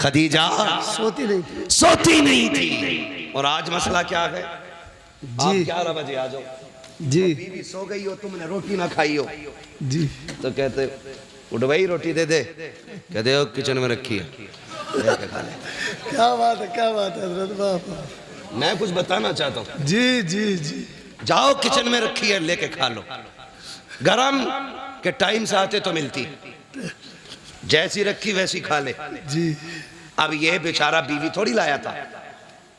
खदीजा सोती नहीं थी, सोती नहीं थी। और आज मसला क्या है? आप 11 बजे आ जाओ जी, बीवी सो गई हो, तुमने रोटी ना खाई हो, जी, तो कहते उठ भाई रोटी दे दे, कहते हो किचन में रखी है, लेके खा ले। क्या बात है, क्या बात है हजरत, वाह वाह। मैं कुछ बताना चाहता हूँ। जी जी जी। जाओ किचन में रखी है, लेके खा लो। गरम के टाइम से आते तो मिलती, जैसी रखी वैसी खा ले जी। अब ये बेचारा बीवी थोड़ी लाया था,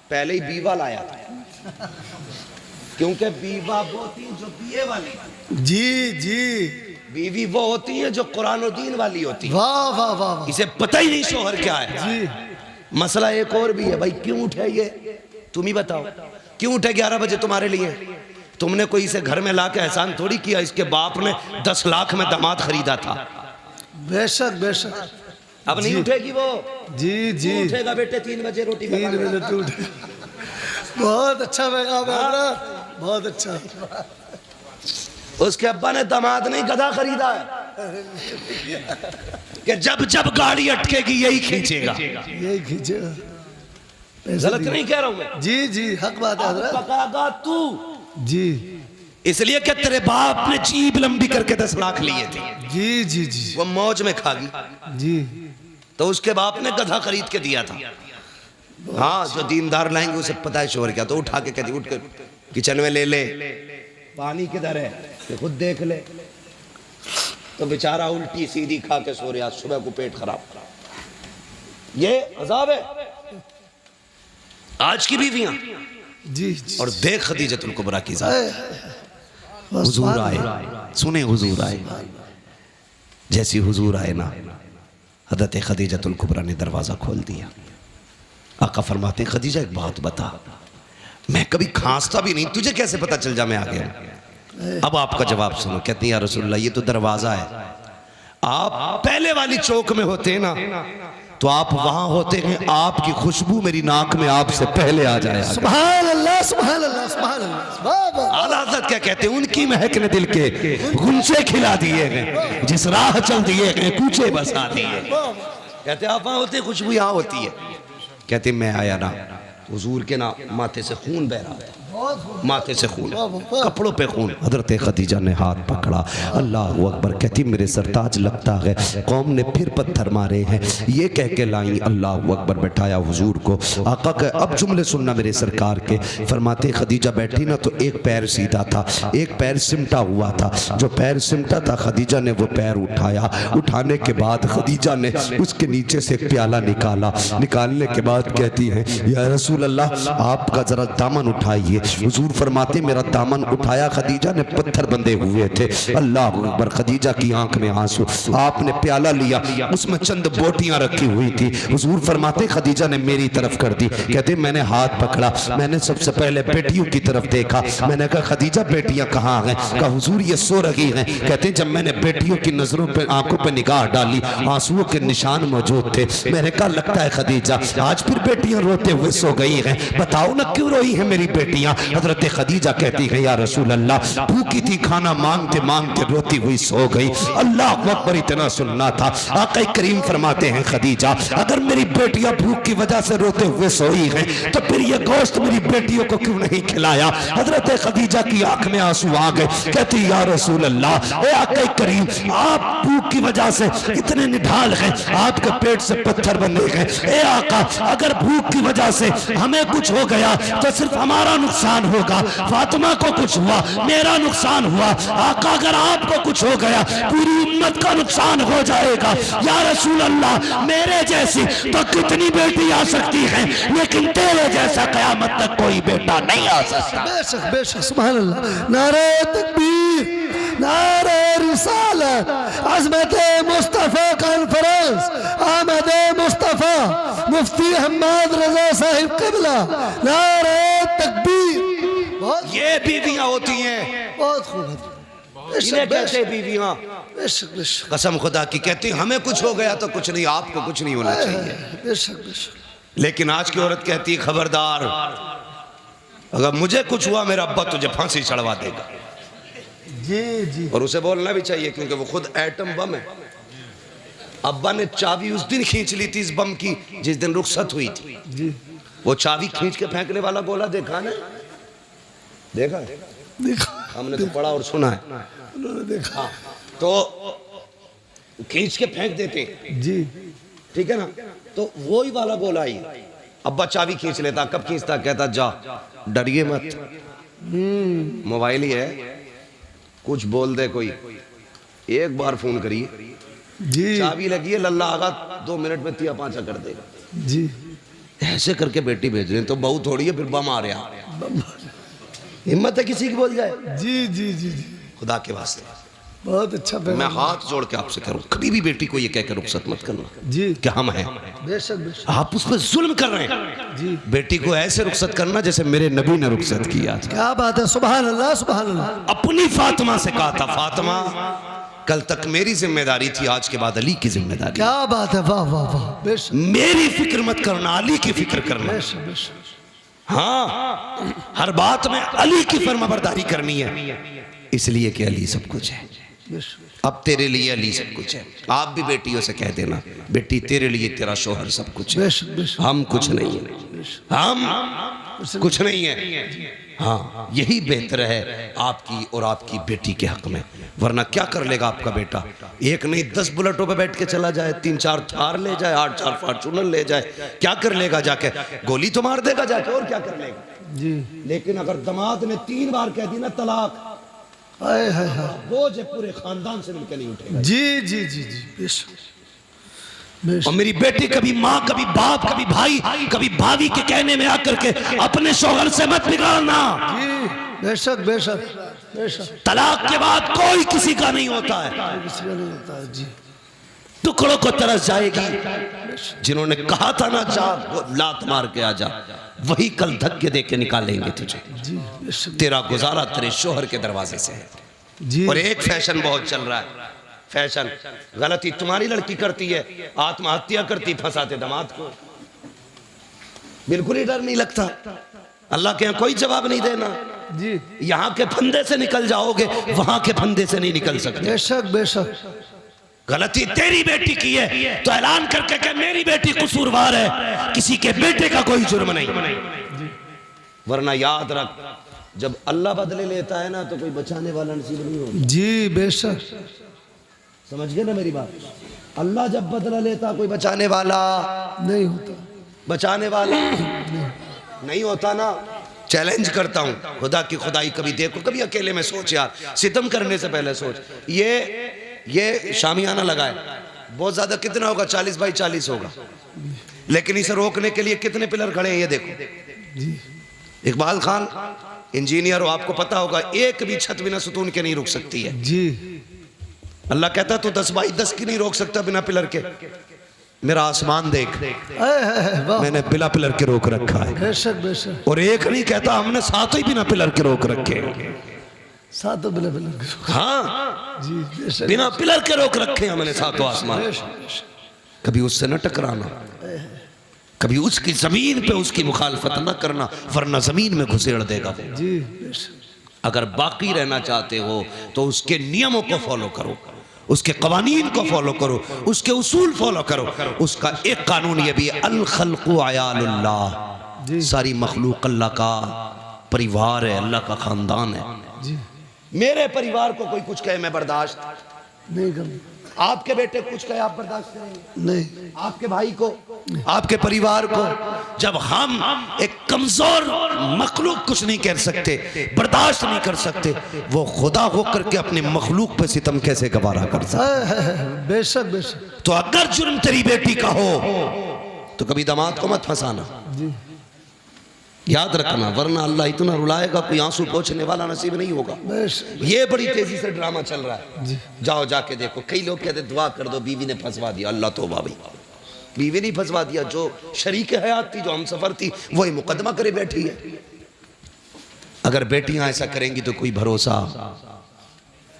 पहले ही बीवा लाया था, क्योंकि बीवा वो होती है जो बीए वाली, जी जी। बीवी वो होती है जो कुरान और दीन वाली होती है। वाह वाह वाह वाह। इसे पता ही नहीं शोहर क्या है। जी। मसला एक और भी है भाई, क्यों उठे ये तुम ही बताओ, क्यों उठे 11 बजे तुम्हारे लिए? तुमने कोई इसे घर में ला के एहसान थोड़ी किया, इसके बाप ने 10 लाख में दामाद खरीदा था। बेशक बेशक। अब नहीं उठेगी वो। जी जी। क्यों उठेगा बेटे 3 बजे रोटी 3 बजे तो उठे। बहुत अच्छा पैगाम है हजरत, बहुत अच्छा। उसके अब्बा ने दामाद नहीं गधा खरीदा है कि जब जब गाड़ी अटकेगी यही खींचेगा। यही खींचेगा। गलत नहीं कह रहा हूं मैं। जी जी, हक बात है हजरत। पकागा तू, जी। इसलिए कि तेरे बाप ने जीभ लंबी करके 10 लाख लिए थे, जी जी जी। वो मौज में खागी, जी। तो उसके बाप ने गधा खरीद के दिया था। हाँ, जो दीनदार लाएंगे उसे पता है शोहर क्या, तो उठा के कहती उठ कर किचन में ले ले, पानी किधर है ये खुद देख ले। तो बेचारा उल्टी सीधी खा के सो रहा, सुबह को पेट खराब। ये अजाब है आज की बीवियां। जी जी। और देख खदीजतुल कुबरा की जात, हुजूर आए, सुने हुजूर आए, जैसी हुजूर आए ना, हज़रत खदीजतुल कुबरा ने दरवाजा खोल दिया। आका फरमाते हैं, खदीजा एक बात बता, मैं कभी खांसता भी नहीं, तुझे कैसे पता चल जा मैं आ गया? अब आपका जवाब सुनो। कहती है या रसूलल्लाह, ये तो दरवाजा है, आप पहले वाली चौक में होते हैं ना, तो आप वहां होते हैं, आपकी खुशबू मेरी नाक में आपसे पहले आ जाए। सुभान अल्लाह, सुभान अल्लाह, सुभान अल्लाह, वाह वाह। आला हज़रत क्या कहते हैं, उनकी महक ने दिल के गुंचे खिला दिए हैं, जिस राह चल दिए हैं कूचे बसा दिए। कहते आप वहां होते, खुशबू यहाँ होती है। कहते मैं आया ना, हुजूर के ना माथे से खून बह रहा है, माथे से खून, कपड़ों पे खून। हजरत खदीजा ने हाथ पकड़ा, अल्लाह अकबर। कहती मेरे सरताज लगता है कौम ने फिर पत्थर मारे हैं, ये कह के लाई अल्लाह अकबर, बैठाया हुजूर को। आका का अब जुमले सुनना मेरे सरकार के। फरमाते खदीजा बैठी ना, तो एक पैर सीधा था, एक पैर सिमटा हुआ था। जो पैर सिमटा था खदीजा ने वो पैर उठाया, उठाने के बाद खदीजा ने उसके नीचे से एक प्याला निकाला। निकालने के बाद कहती है या रसूल अल्लाह, आपका जरा दामन उठाइए। हुजूर फरमाते मेरा दामन उठाया, खदीजा ने पत्थर बंधे हुए थे। अल्लाह अकबर। खदीजा की आंख में आंसू। आपने प्याला लिया, उसमें चंद बोटियां रखी हुई थी। हुजूर फरमाते खदीजा ने मेरी तरफ कर दी। कहते मैंने हाथ पकड़ा, मैंने सबसे पहले बेटियों की तरफ देखा। मैंने कहा खदीजा बेटियां कहाँ हैं? कहा हुजूर ये सो रही हैं। कहते जब मैंने बेटियों की नजरों पे, आंखों पे निगाह डाली, आंसुओं के निशान मौजूद थे। मैंने कहा लगता है खदीजा आज फिर बेटियां रोते हुए सो गई हैं, बताओ ना क्यों रोई है मेरी बेटियां? हजरत खदीजा कहती है या रसूल अल्लाह, भूखी थी, खाना मांगते मांगते रोती हुई सो गई। अल्लाह अकबर। इतना सुनना था। आका करीम फरमाते हैं खदीजा अगर मेरी बेटियां भूख की वजह से रोते हुए सोई हैं, तो फिर ये गोश्त मेरी बेटियों को क्यों नहीं खिलाया? हजरत खदीजा की आंख में आंसू आ गए। कहती या रसूल अल्लाह, ए आका करीम, आप भूख की वजह से इतने निढाल हैं, आपके पेट से पत्थर बंधे गए। ए आका अगर भूख की वजह से हमें कुछ हो गया तो सिर्फ हमारा नुकसान होगा, फातिमा को कुछ हुआ मेरा नुकसान हुआ। आका अगर आपको कुछ हो गया पूरी उम्मत का नुकसान हो जाएगा। या रसूल अल्लाह, मेरे जैसी तो कितनी बेटी आ सकती है, लेकिन तेरे जैसा कयामत तक कोई बेटा नहीं आ सकता। बेशक बेशक, सुभान अल्लाह। नारे तकबीर, नारे रिसालत, अज़मत मुस्तफ़ा कॉन्फ्रेंस, आमद मुस्तफ़ा, मुफ्ती हम्माद रजा साहिब क़िबला, नारे तकबीर। ये बीवियां होती हैं, बहुत खूब। इन्हें कहते हैं बीवियां। बेशक बेशक। कसम खुदा की कहती हमें कुछ हो गया तो कुछ नहीं, आपको कुछ नहीं होना चाहिए। बेशक बेशक। लेकिन आज की औरत कहती है खबरदार, अगर मुझे कुछ हुआ मेरा अब्बा तुझे फांसी चढ़वा देगा। जी जी। और उसे बोलना भी चाहिए क्योंकि वो खुद एटम बम है। अब्बा ने चाबी उस दिन खींच ली थी इस बम की जिस दिन रुखसत हुई थी। जी। वो चाबी खींच के फेंकने वाला गोला देखा ना? देखा देखा, हमने तो पढ़ा और सुना है। उन्होंने देखा। तो खींच के फेंक देते हैं, जी ठीक है ना। तो वही वाला बोला ही, अब्बा चाबी खींच लेता, कब खींचता, कहता जा डरिए मत, मोबाइल ही है, कुछ बोल दे कोई, एक बार फोन करिए, जी चाबी लगी है, लल्ला आगा 2 मिनट में 3-5 कर देगा। जी ऐसे करके बेटी भेज रहे हैं, तो बहू थोड़ी है फिर बम आ रहा, हिम्मत है किसी की बोल जाए। जी जी जी जी खुदा के वास्ते बहुत अच्छा मैं पैगाम। हाथ जोड़ के आपसे करूं, कभी भी बेटी को ये कहकर रुखसत मत करना जी कि हम हैं, बेशक बेशक आप उस पर जुल्म कर रहे हैं। जी बेटी को ऐसे रुखसत करना जैसे मेरे नबी ने रुखसत किया था। क्या बात है, सुभान अल्लाह सुभान अल्लाह। अपनी फातिमा से कहा था, फातिमा कल तक मेरी जिम्मेदारी थी, आज के बाद अली की जिम्मेदारी, क्या बात है, वाह वाह वाह, बेशक मेरी फिक्र मत करना, अली की फिक्र करना। बेशक बेशक हाँ, हर बात में अली की फरमाबरदारी करनी है, इसलिए कि अली सब कुछ है। बेशक अब तेरे लिए अली सब कुछ है। आप भी बेटियों से कह देना, बेटी तेरे लिए तेरा शोहर सब कुछ है, बेशक बेशक हम कुछ नहीं है, हम कुछ नहीं है। हाँ, यही बेहतर है आपकी और आपकी बेटी के हक में। वरना क्या कर लेगा आपका बेटा, एक नहीं 10 बुलेटों पे बैठ के चला जाए, 3-4 थार ले जाए, 8-4 फॉर्चूनर ले जाए, क्या कर लेगा जाके, गोली तो मार देगा जाके, और क्या कर लेगा। जी लेकिन अगर दामाद ने 3 बार कह दी ना तलाक, हाय हाय हाय, बोझ पूरे खानदान से मिलकर नहीं उठेगा। जी जी जी जी बेशक बेशक और मेरी बेटी कभी माँ, कभी बाप, कभी भाई, कभी भाभी के कहने में आकर के अपने शौहर से मत बिगाड़ना। जी बेशक बेशक बेशक, तलाक के बाद कोई किसी का नहीं होता है, किसी का नहीं होता है। जी टुकड़ों को तरस जाएगी। जिन्होंने कहा था ना जा लात मार के आजा, वही कल धक्के दे के निकालेंगे तुझे। जी बेशक तेरा गुजारा तेरे शोहर के दरवाजे से है। जी और एक फैशन बहुत चल रहा है, फैशन गलती तुम्हारी लड़की करती है, आत्महत्या करती, फंसाते दामाद को, बिल्कुल ही डर नहीं लगता। अल्लाह के यहाँ कोई जवाब नहीं देना, जी यहाँ के फंदे से निकल जाओगे, वहां के फंदे से नहीं निकल सकते। बेशक बेशक गलती तेरी बेटी की है तो ऐलान करके कि मेरी बेटी कसूरवार है, किसी के बेटे का कोई जुर्म नहीं। वरना याद रख, जब अल्लाह बदले लेता है ना तो कोई बचाने वाला नसीब नहीं होगा। जी बेशक समझ गए ना मेरी बात, अल्लाह जब बदला लेता कोई बचाने वाला नहीं होता, बचाने वाला नहीं होता ना। चैलेंज करता हूं, खुदा की खुदाई कभी देखो, कभी अकेले में सोच यार, सितम करने से पहले सोच। ये शामियाना लगा है, बहुत ज्यादा कितना होगा, 40 बाई 40 होगा, लेकिन इसे रोकने के लिए कितने पिलर खड़े हैं ये देखो। जी इकबाल खान इंजीनियर हो, आपको पता होगा एक भी छत बिना सुतून के नहीं रुक सकती है। जी अल्लाह कहता तू 10 बाई 10 की नहीं रोक सकता बिना पिलर के। मेरा आसमान देख, हाय हाय वाह, मैंने बिना पिलर के रोक रखा है। बेशक बेशक, और एक नहीं कहता, हमने 7 ही बिना पिलर के रोक रखे। सातों बिना बिना, हाँ, जी बेशक बिना पिलर के रोक रखे हमने 7 आसमान। बेशक बेशक, कभी उससे न टकराना, कभी उसकी जमीन पे उसकी मुखालफत न करना, वरना जमीन में घुसेड़ देगा वो। जी बेशक, अगर बाकी रहना चाहते हो तो उसके नियमों को फॉलो करो, उसके कवानीन को फॉलो करो, उसके उसूल फॉलो करो। उसका एक कानून ये भी है, अल खल्क़ु अयालुल्लाह, सारी मखलूक अल्लाह का परिवार है, अल्लाह का खानदान है। जी मेरे परिवार को कोई कुछ कहे मैं बर्दाश्त, नहीं करना, आपके बेटे कुछ कहे आप बर्दाश्त करेंगे, नहीं आपके भाई को, आपके परिवार को। जब हम एक कमजोर मखलूक कुछ नहीं कर सकते, बर्दाश्त नहीं कर सकते, वो खुदा होकर के अपने मखलूक पे सितम कैसे गवारा कर सकते। हाय हाय हाय, बेशक बेशक, तो अगर जुर्म तेरी बेटी का हो तो कभी दामाद को मत फंसाना, जी याद रखना, वरना अल्लाह इतना रुलाएगा कोई आंसू पोंछने वाला नसीब नहीं होगा। बेशक, ये बड़ी तेजी से ड्रामा चल रहा है। जाओ जाके देखो, कई लोग कहते दुआ कर दो बीवी ने फंसवा दिया, अल्लाह तौबा भाई, बीवी नहीं फंसवा दिया, जो शरीक हयात थी, जो हम सफर थी, वही मुकदमा करे बैठी है। अगर बेटियां ऐसा करेंगी तो कोई भरोसा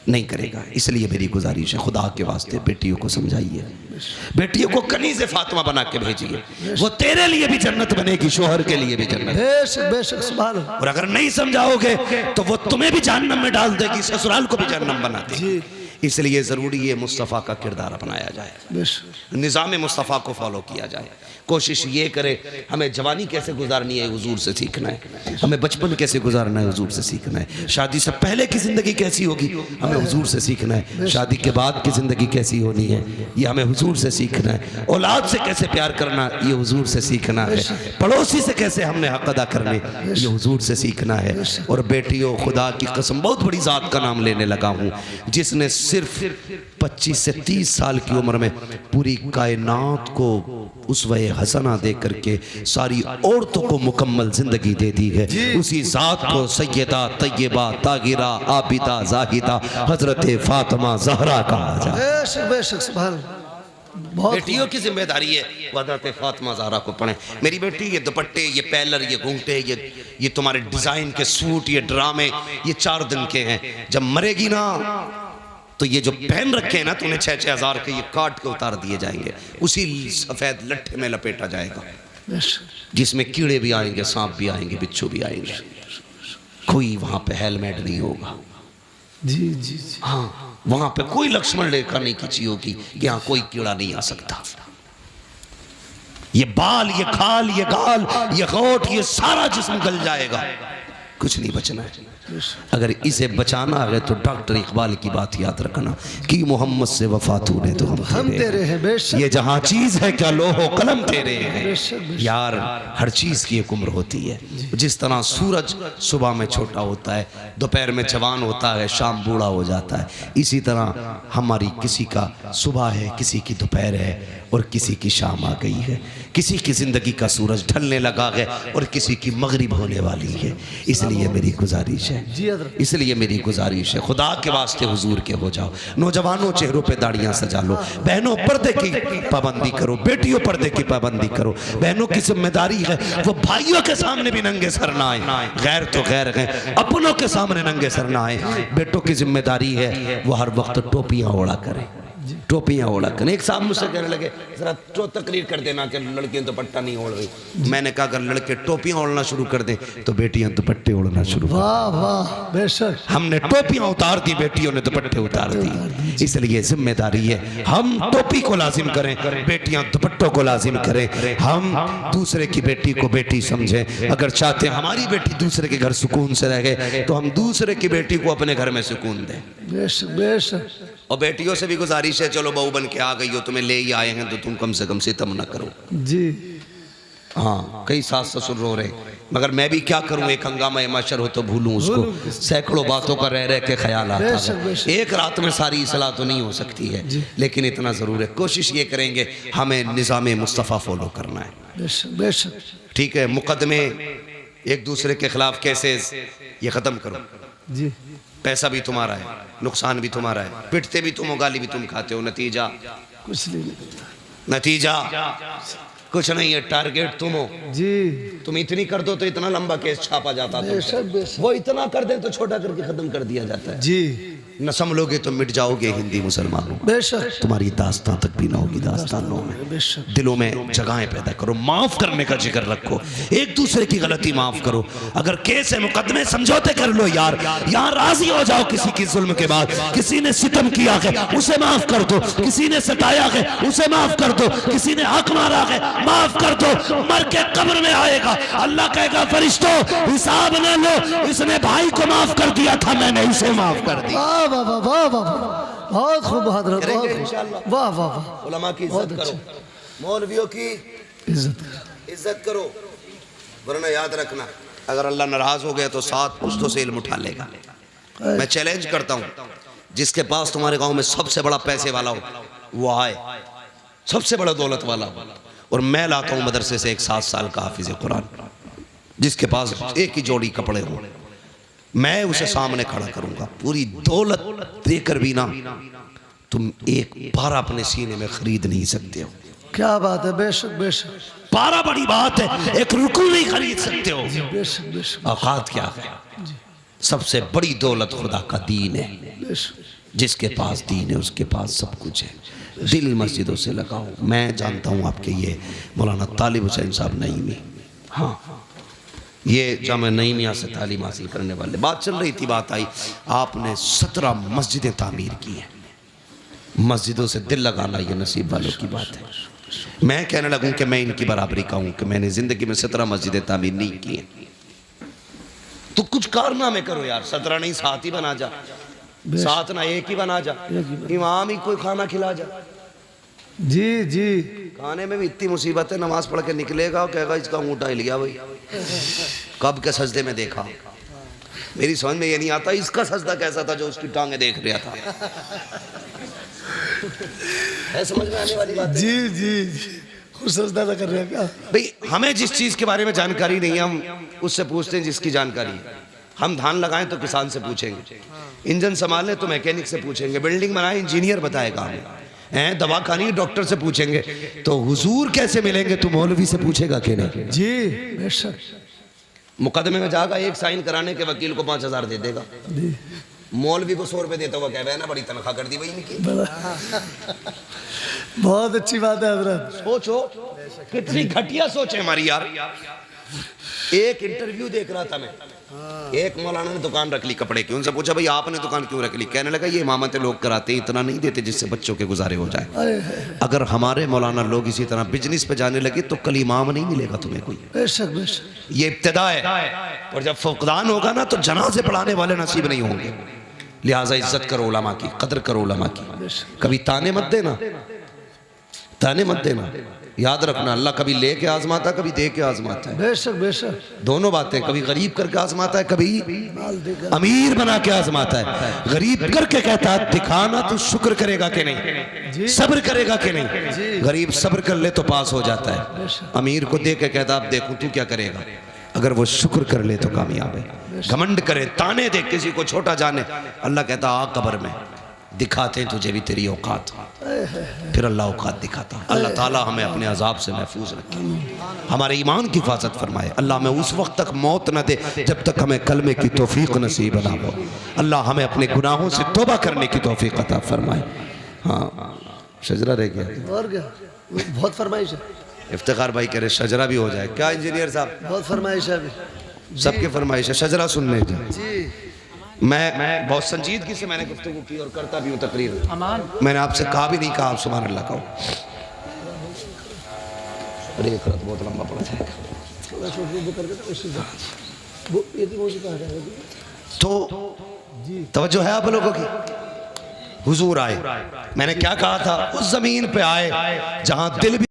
नहीं करेगा। इसलिए मेरी गुजारिश है, खुदा के वास्ते बेटियों को समझाइए, बेटियों को कनीज़े फातिमा बना के भेजिए, वो तेरे लिए भी जन्नत बनेगी, शोहर के लिए भी जन्नत। बेशक बेशक, सुभान अल्लाह, और अगर नहीं समझाओगे तो वो तुम्हें भी जहन्नम में डाल देगी, ससुराल को भी जहन्नम बना देगी। इसलिए ज़रूरी है मुस्तफ़ा का किरदार अपनाया जाए, बेशक निज़ाम मुस्तफ़ा को फॉलो किया जाए। कोशिश ये करें, हमें जवानी कैसे गुजारनी है हुजूर से सीखना है, हमें बचपन कैसे गुजारना है हुजूर से सीखना है, शादी से पहले की ज़िंदगी कैसी होगी हमें हुजूर से सीखना है, शादी के बाद की ज़िंदगी कैसी होनी है ये हमें हुजूर से सीखना है, औलाद से कैसे प्यार करना ये हुजूर से सीखना है, पड़ोसी से कैसे हमने हक अदा करने ये हुजूर से सीखना है। और बेटियों, खुदा की कसम बहुत बड़ी ज़ात का नाम लेने लगा हूँ जिसने सिर्फ 25 से 30 साल की उम्र में पूरी कायनात को उसवे हसना दे करके सारी औरतों को मुकम्मल जिंदगी दे दी है, उसी ज़ात को सैयदा तय्यबा तागिरा आबिदा जाहिदा हजरत फातिमा जहरा कहा जाए। बेशक बेशक सुभान अल्लाह। बहुत बेटियों की जिम्मेदारी है हजरत फातिमा जहरा को पढ़ें। मेरी बेटी ये दुपट्टे, ये पैलर, ये घूंघटे, ये तुम्हारे डिज़ाइन के सूट, ये ड्रामे, ये 4 दिन के हैं। जब मरेगी ना तो ये जो पहन रखे हैं ना तूने 6-6 हज़ार के, ये काट के उतार दिए जाएंगे, उसी सफ़ेद लट्ठे में लपेटा जाएगा जिसमें कीड़े भी आएंगे, सांप भी आएंगे, बिच्छू भी आएंगे। कोई वहाँ पे हेलमेट नहीं होगा। जी जी जी। हाँ, वहाँ पे कोई लक्ष्मण रेखा नहीं खींची होगी कि यहाँ कोई कीड़ा नहीं आ सकता। ये बाल, ये खाल, ये गाल, ये होठ, ये सारा जिस्म गल जाएगा, कुछ नहीं बचना है। अगर इसे बचाना है तो डॉक्टर इकबाल की बात याद रखना कि मोहम्मद से वफा तूने तो हम तेरे हैं। बेशक ये जहाँ चीज़ है क्या लोहो कलम तेरे हैं। यार हर चीज़ की एक उम्र होती है। जिस तरह सूरज सुबह में छोटा होता है, दोपहर में जवान होता है, शाम बूढ़ा हो जाता है, इसी तरह हमारी किसी का सुबह है, किसी की दोपहर है और किसी की शाम आ गई है। किसी की ज़िंदगी का सूरज ढलने लगा है और किसी की मगरिब होने वाली है। इसलिए मेरी गुजारिश है, इसलिए मेरी गुजारिश है, खुदा के वास्ते हुजूर के हो जाओ। नौजवानों चेहरों पे दाढ़ियां सजा लो, बहनों पर्दे की पाबंदी करो, बेटियों पर्दे की पाबंदी करो। बहनों की जिम्मेदारी है वो भाइयों के सामने भी नंगे सर ना आए, गैर तो गैर है, अपनों के सामने नंगे सर ना आए। बेटों की जिम्मेदारी है वो हर वक्त टोपियां ओढ़ा करें, टोपियां ओढ़ा करें। एक साहब मुझसे कहने लगे जरा तो तकरीर कर देना कि लड़कियां दुपट्टा नहीं ओढ़ रही। मैंने कहा अगर लड़के टोपियां ओढ़ना शुरू कर दें तो बेटियां दुपट्टे ओढ़ना शुरू कर। वाह वाह बेशक। हमने टोपियां उतार दी, बेटियों ने दुपट्टे उतार दी। इसलिए जिम्मेदारी है हम टोपी को लाजिम करें, बेटियां दुपट्टों को लाजिम करें। हम दूसरे की बेटी को बेटी समझें। अगर चाहते हैं हमारी बेटी दूसरे के घर सुकून से रहे तो हम दूसरे की बेटी को अपने घर में सुकून दें। बेशक बेशक। और बेटियों से भी गुजारिश है, चलो बहू बन के आ गई हो, तुम्हें ले ही आए हैं तो तुम कम से कम सितम ना करो। जी हाँ, कई सास ससुर रो रहे, मगर मैं भी क्या करूं, एक हंगामा माशर हो तो भूलूं उसको। सैकड़ों बातों का रह के ख्याल आता है। एक रात में सारी इसलाह तो नहीं हो सकती है, लेकिन इतना ज़रूर है, कोशिश ये करेंगे हमें निज़ाम मुस्तफ़ा फॉलो करना है। बेशक बेशक। ठीक है, मुकदमे एक दूसरे के खिलाफ केसेस ये ख़त्म करो। जी, पैसा भी तुम्हारा है, नुकसान भी तुम्हारा है, पिटते भी तुम हो, गाली भी तुम खाते हो, नतीजा कुछ नहीं निकलता। नतीजा कुछ नहीं है, टारगेट तुम हो। जी, तुम इतनी कर दो तो इतना लंबा केस छापा जाता है, वो इतना कर दे तो छोटा करके खत्म कर दिया जाता है। जी, न संभलोगे तो मिट जाओगे हिंदी मुसलमानों, बेशक। तुम्हारी दास्तां तक भी ना होगी दास्तानों में। बेशक। दिलों में जगहें पैदा करो, माफ करने का जिक्र रखो, एक दूसरे की गलती माफ करो। अगर केस है, मुकदमे, समझौते कर लो यार, यहाँ राजी हो जाओ। किसी की जुल्म के बाद किसी ने सितम किया है उसे माफ कर दो, किसी ने सताया है उसे माफ कर दो, किसी ने हक मारा है माफ कर दो। मर के कब्र में आएगा, अल्लाह कहेगा फरिश्तों हिसाब न लो, इसने भाई को माफ कर दिया था, मैंने इसे माफ कर दिया। वाह वाह वाह वाह वाह, बहुत खूब हजरत, वाह वाह वाह। उलमा की इज्जत करो, मौलवियों की इज्जत करो, वरना याद रखना अगर अल्लाह नाराज हो गया तो 7 पुश्तों से इल्म उठा लेगा। मैं चैलेंज करता हूँ, जिसके पास तुम्हारे गांव में सबसे बड़ा पैसे वाला हो वो आए, सबसे बड़ा दौलत वाला हो, और मैं लाता हूँ मदरसे से एक 7 साल का हाफिज कुरान, जिसके पास एक ही जोड़ी कपड़े हो, मैं उसे सामने खड़ा करूंगा। पूरी दौलत देकर भी ना तुम एक पारा अपने सीने में खरीद नहीं सकते हो। क्या बात है, बेशक बेशक। पारा बड़ी बात है, एक रुकू नहीं खरीद सकते हो। बेशक बेशक। औकात क्या है? सबसे बड़ी दौलत खुदा का दीन है। जिसके पास दीन है उसके पास सब कुछ है। दिल मस्जिदों से लगाओ। मैं जानता हूँ आपके ये मौलाना तालिब हुसैन साहब नईमी, हाँ, ये जामे नईमिया से तालीम हासिल करने वाले, बात चल रही थी, बात आई, आपने 17 मस्जिदें तामीर की हैं। मस्जिदों से दिल लगाना ये नसीब वालों की बात है। मैं कहने लगूं कि मैं इनकी बराबरी का हूं कि मैंने जिंदगी में 17 मस्जिदें तामीर नहीं की हैं, तो कुछ कारनामे करो यार। 17 नहीं 7 ही बना जा, 7 ना 1 ही बना जा, इमाम ही कोई खाना खिला जा। जी जी खाने में भी इतनी मुसीबत है, नमाज पढ़ के निकलेगा और कहेगा इसका ऊँटा हिल गया भाई, कब के सजदे में देखा। मेरी समझ में ये नहीं आता इसका सजदा कैसा था जो उसकी टांगे देख रहा था। है समझ में आने वाली बात? जी जी जी खुद सजदा कर रहे हैं क्या? भाई हमें जिस चीज के बारे में जानकारी नहीं है हम उससे पूछते हैं जिसकी जानकारी है। हम धान लगाएं तो किसान से पूछेंगे, इंजन संभालें तो मैकेनिक से पूछेंगे, बिल्डिंग बनाए इंजीनियर बताएगा हमें, हैं दवा खानी डॉक्टर से पूछेंगे। तो हुजूर कैसे मिलेंगे तो मौलवी से पूछेगा कि नहीं? जी बेशक। मुकदमे में जाएगा, एक साइन कराने के वकील को 5000 दे देगा, मौलवी को 100 रुपए देता हुआ कह ना बड़ी तनख्वाह कर दी भाई इनकी। बहुत अच्छी बात है हजरत। सोचो कितनी घटिया सोच है हमारी यार। एक इंटरव्यू देख रहा था मैं, एक मौलाना ने दुकान रख ली कपड़े की, उनसे पूछा भाई आपने दुकान क्यों रख ली? कहने लगा ये इमामतें लोग कराते हैं, इतना नहीं देते जिससे बच्चों के गुजारे हो जाए। अगर हमारे मौलाना लोग इसी तरह बिजनेस पे जाने लगे तो कल इमाम नहीं मिलेगा तुम्हें कोई। बेशक बेशक ये इब्तिदा है, और जब फुकदान होगा ना तो जनाजे पढ़ाने वाले नसीब नहीं होंगे। लिहाजा इज्जत करो उलमा की, कदर करो उलमा की। कभी ताने मत देना, ताने मत देना। याद रखना अल्लाह कभी लेके आजमाता है, कभी दे के आजमाता है। बेशक बेशक दोनों बातें, कभी गरीब करके आजमाता है, कभी अमीर बना के आजमाता है। गरीब करके कहता है दिखाना तू शुक्र करेगा कि नहीं, सब्र करेगा कि नहीं। गरीब सब्र कर ले तो पास हो जाता है। अमीर को दे के कहता अब देखूं तू क्या करेगा, अगर वो शुक्र कर ले तो कामयाब है। घमंड करे, ताने दे, किसी को छोटा जाने, अल्लाह कहता आ कब्र में दिखाते हैं तुझे भी तेरी औकात, फिर अल्लाह औकात दिखाता। अल्लाह ताला हमें अपने अजाब से महफूज रखे, हमारे ईमान की हिफाजत फरमाए। अल्लाह हमें उस वक्त तक मौत न दे जब तक हमें कलमे की तौफीक नसीब ना हो। अल्लाह हमें अपने गुनाहों से तौबा करने की तौफीक अता फरमाए। हाँ शजरा रह गया और क्या, बहुत फरमाइश है। इफ्तिखार भाई कह रहे शजरा भी हो जाए क्या? इंजीनियर साहब बहुत फरमाइश है अभी, सबके फरमाइश है, शजरा सुनने जाए। जी मैं बहुत संजीदगी से मैंने गुफ्तगू की और करता भी हूँ तकरीर। मैंने आपसे कहा भी नहीं कहा आप सुभान अल्लाह कहो। अरे ये खड़ा तो बहुत लंबा पड़ा था। तो तवज्जो है आप लोगों की? हुजूर आए, मैंने क्या कहा था? उस जमीन पे आए जहां दिल भी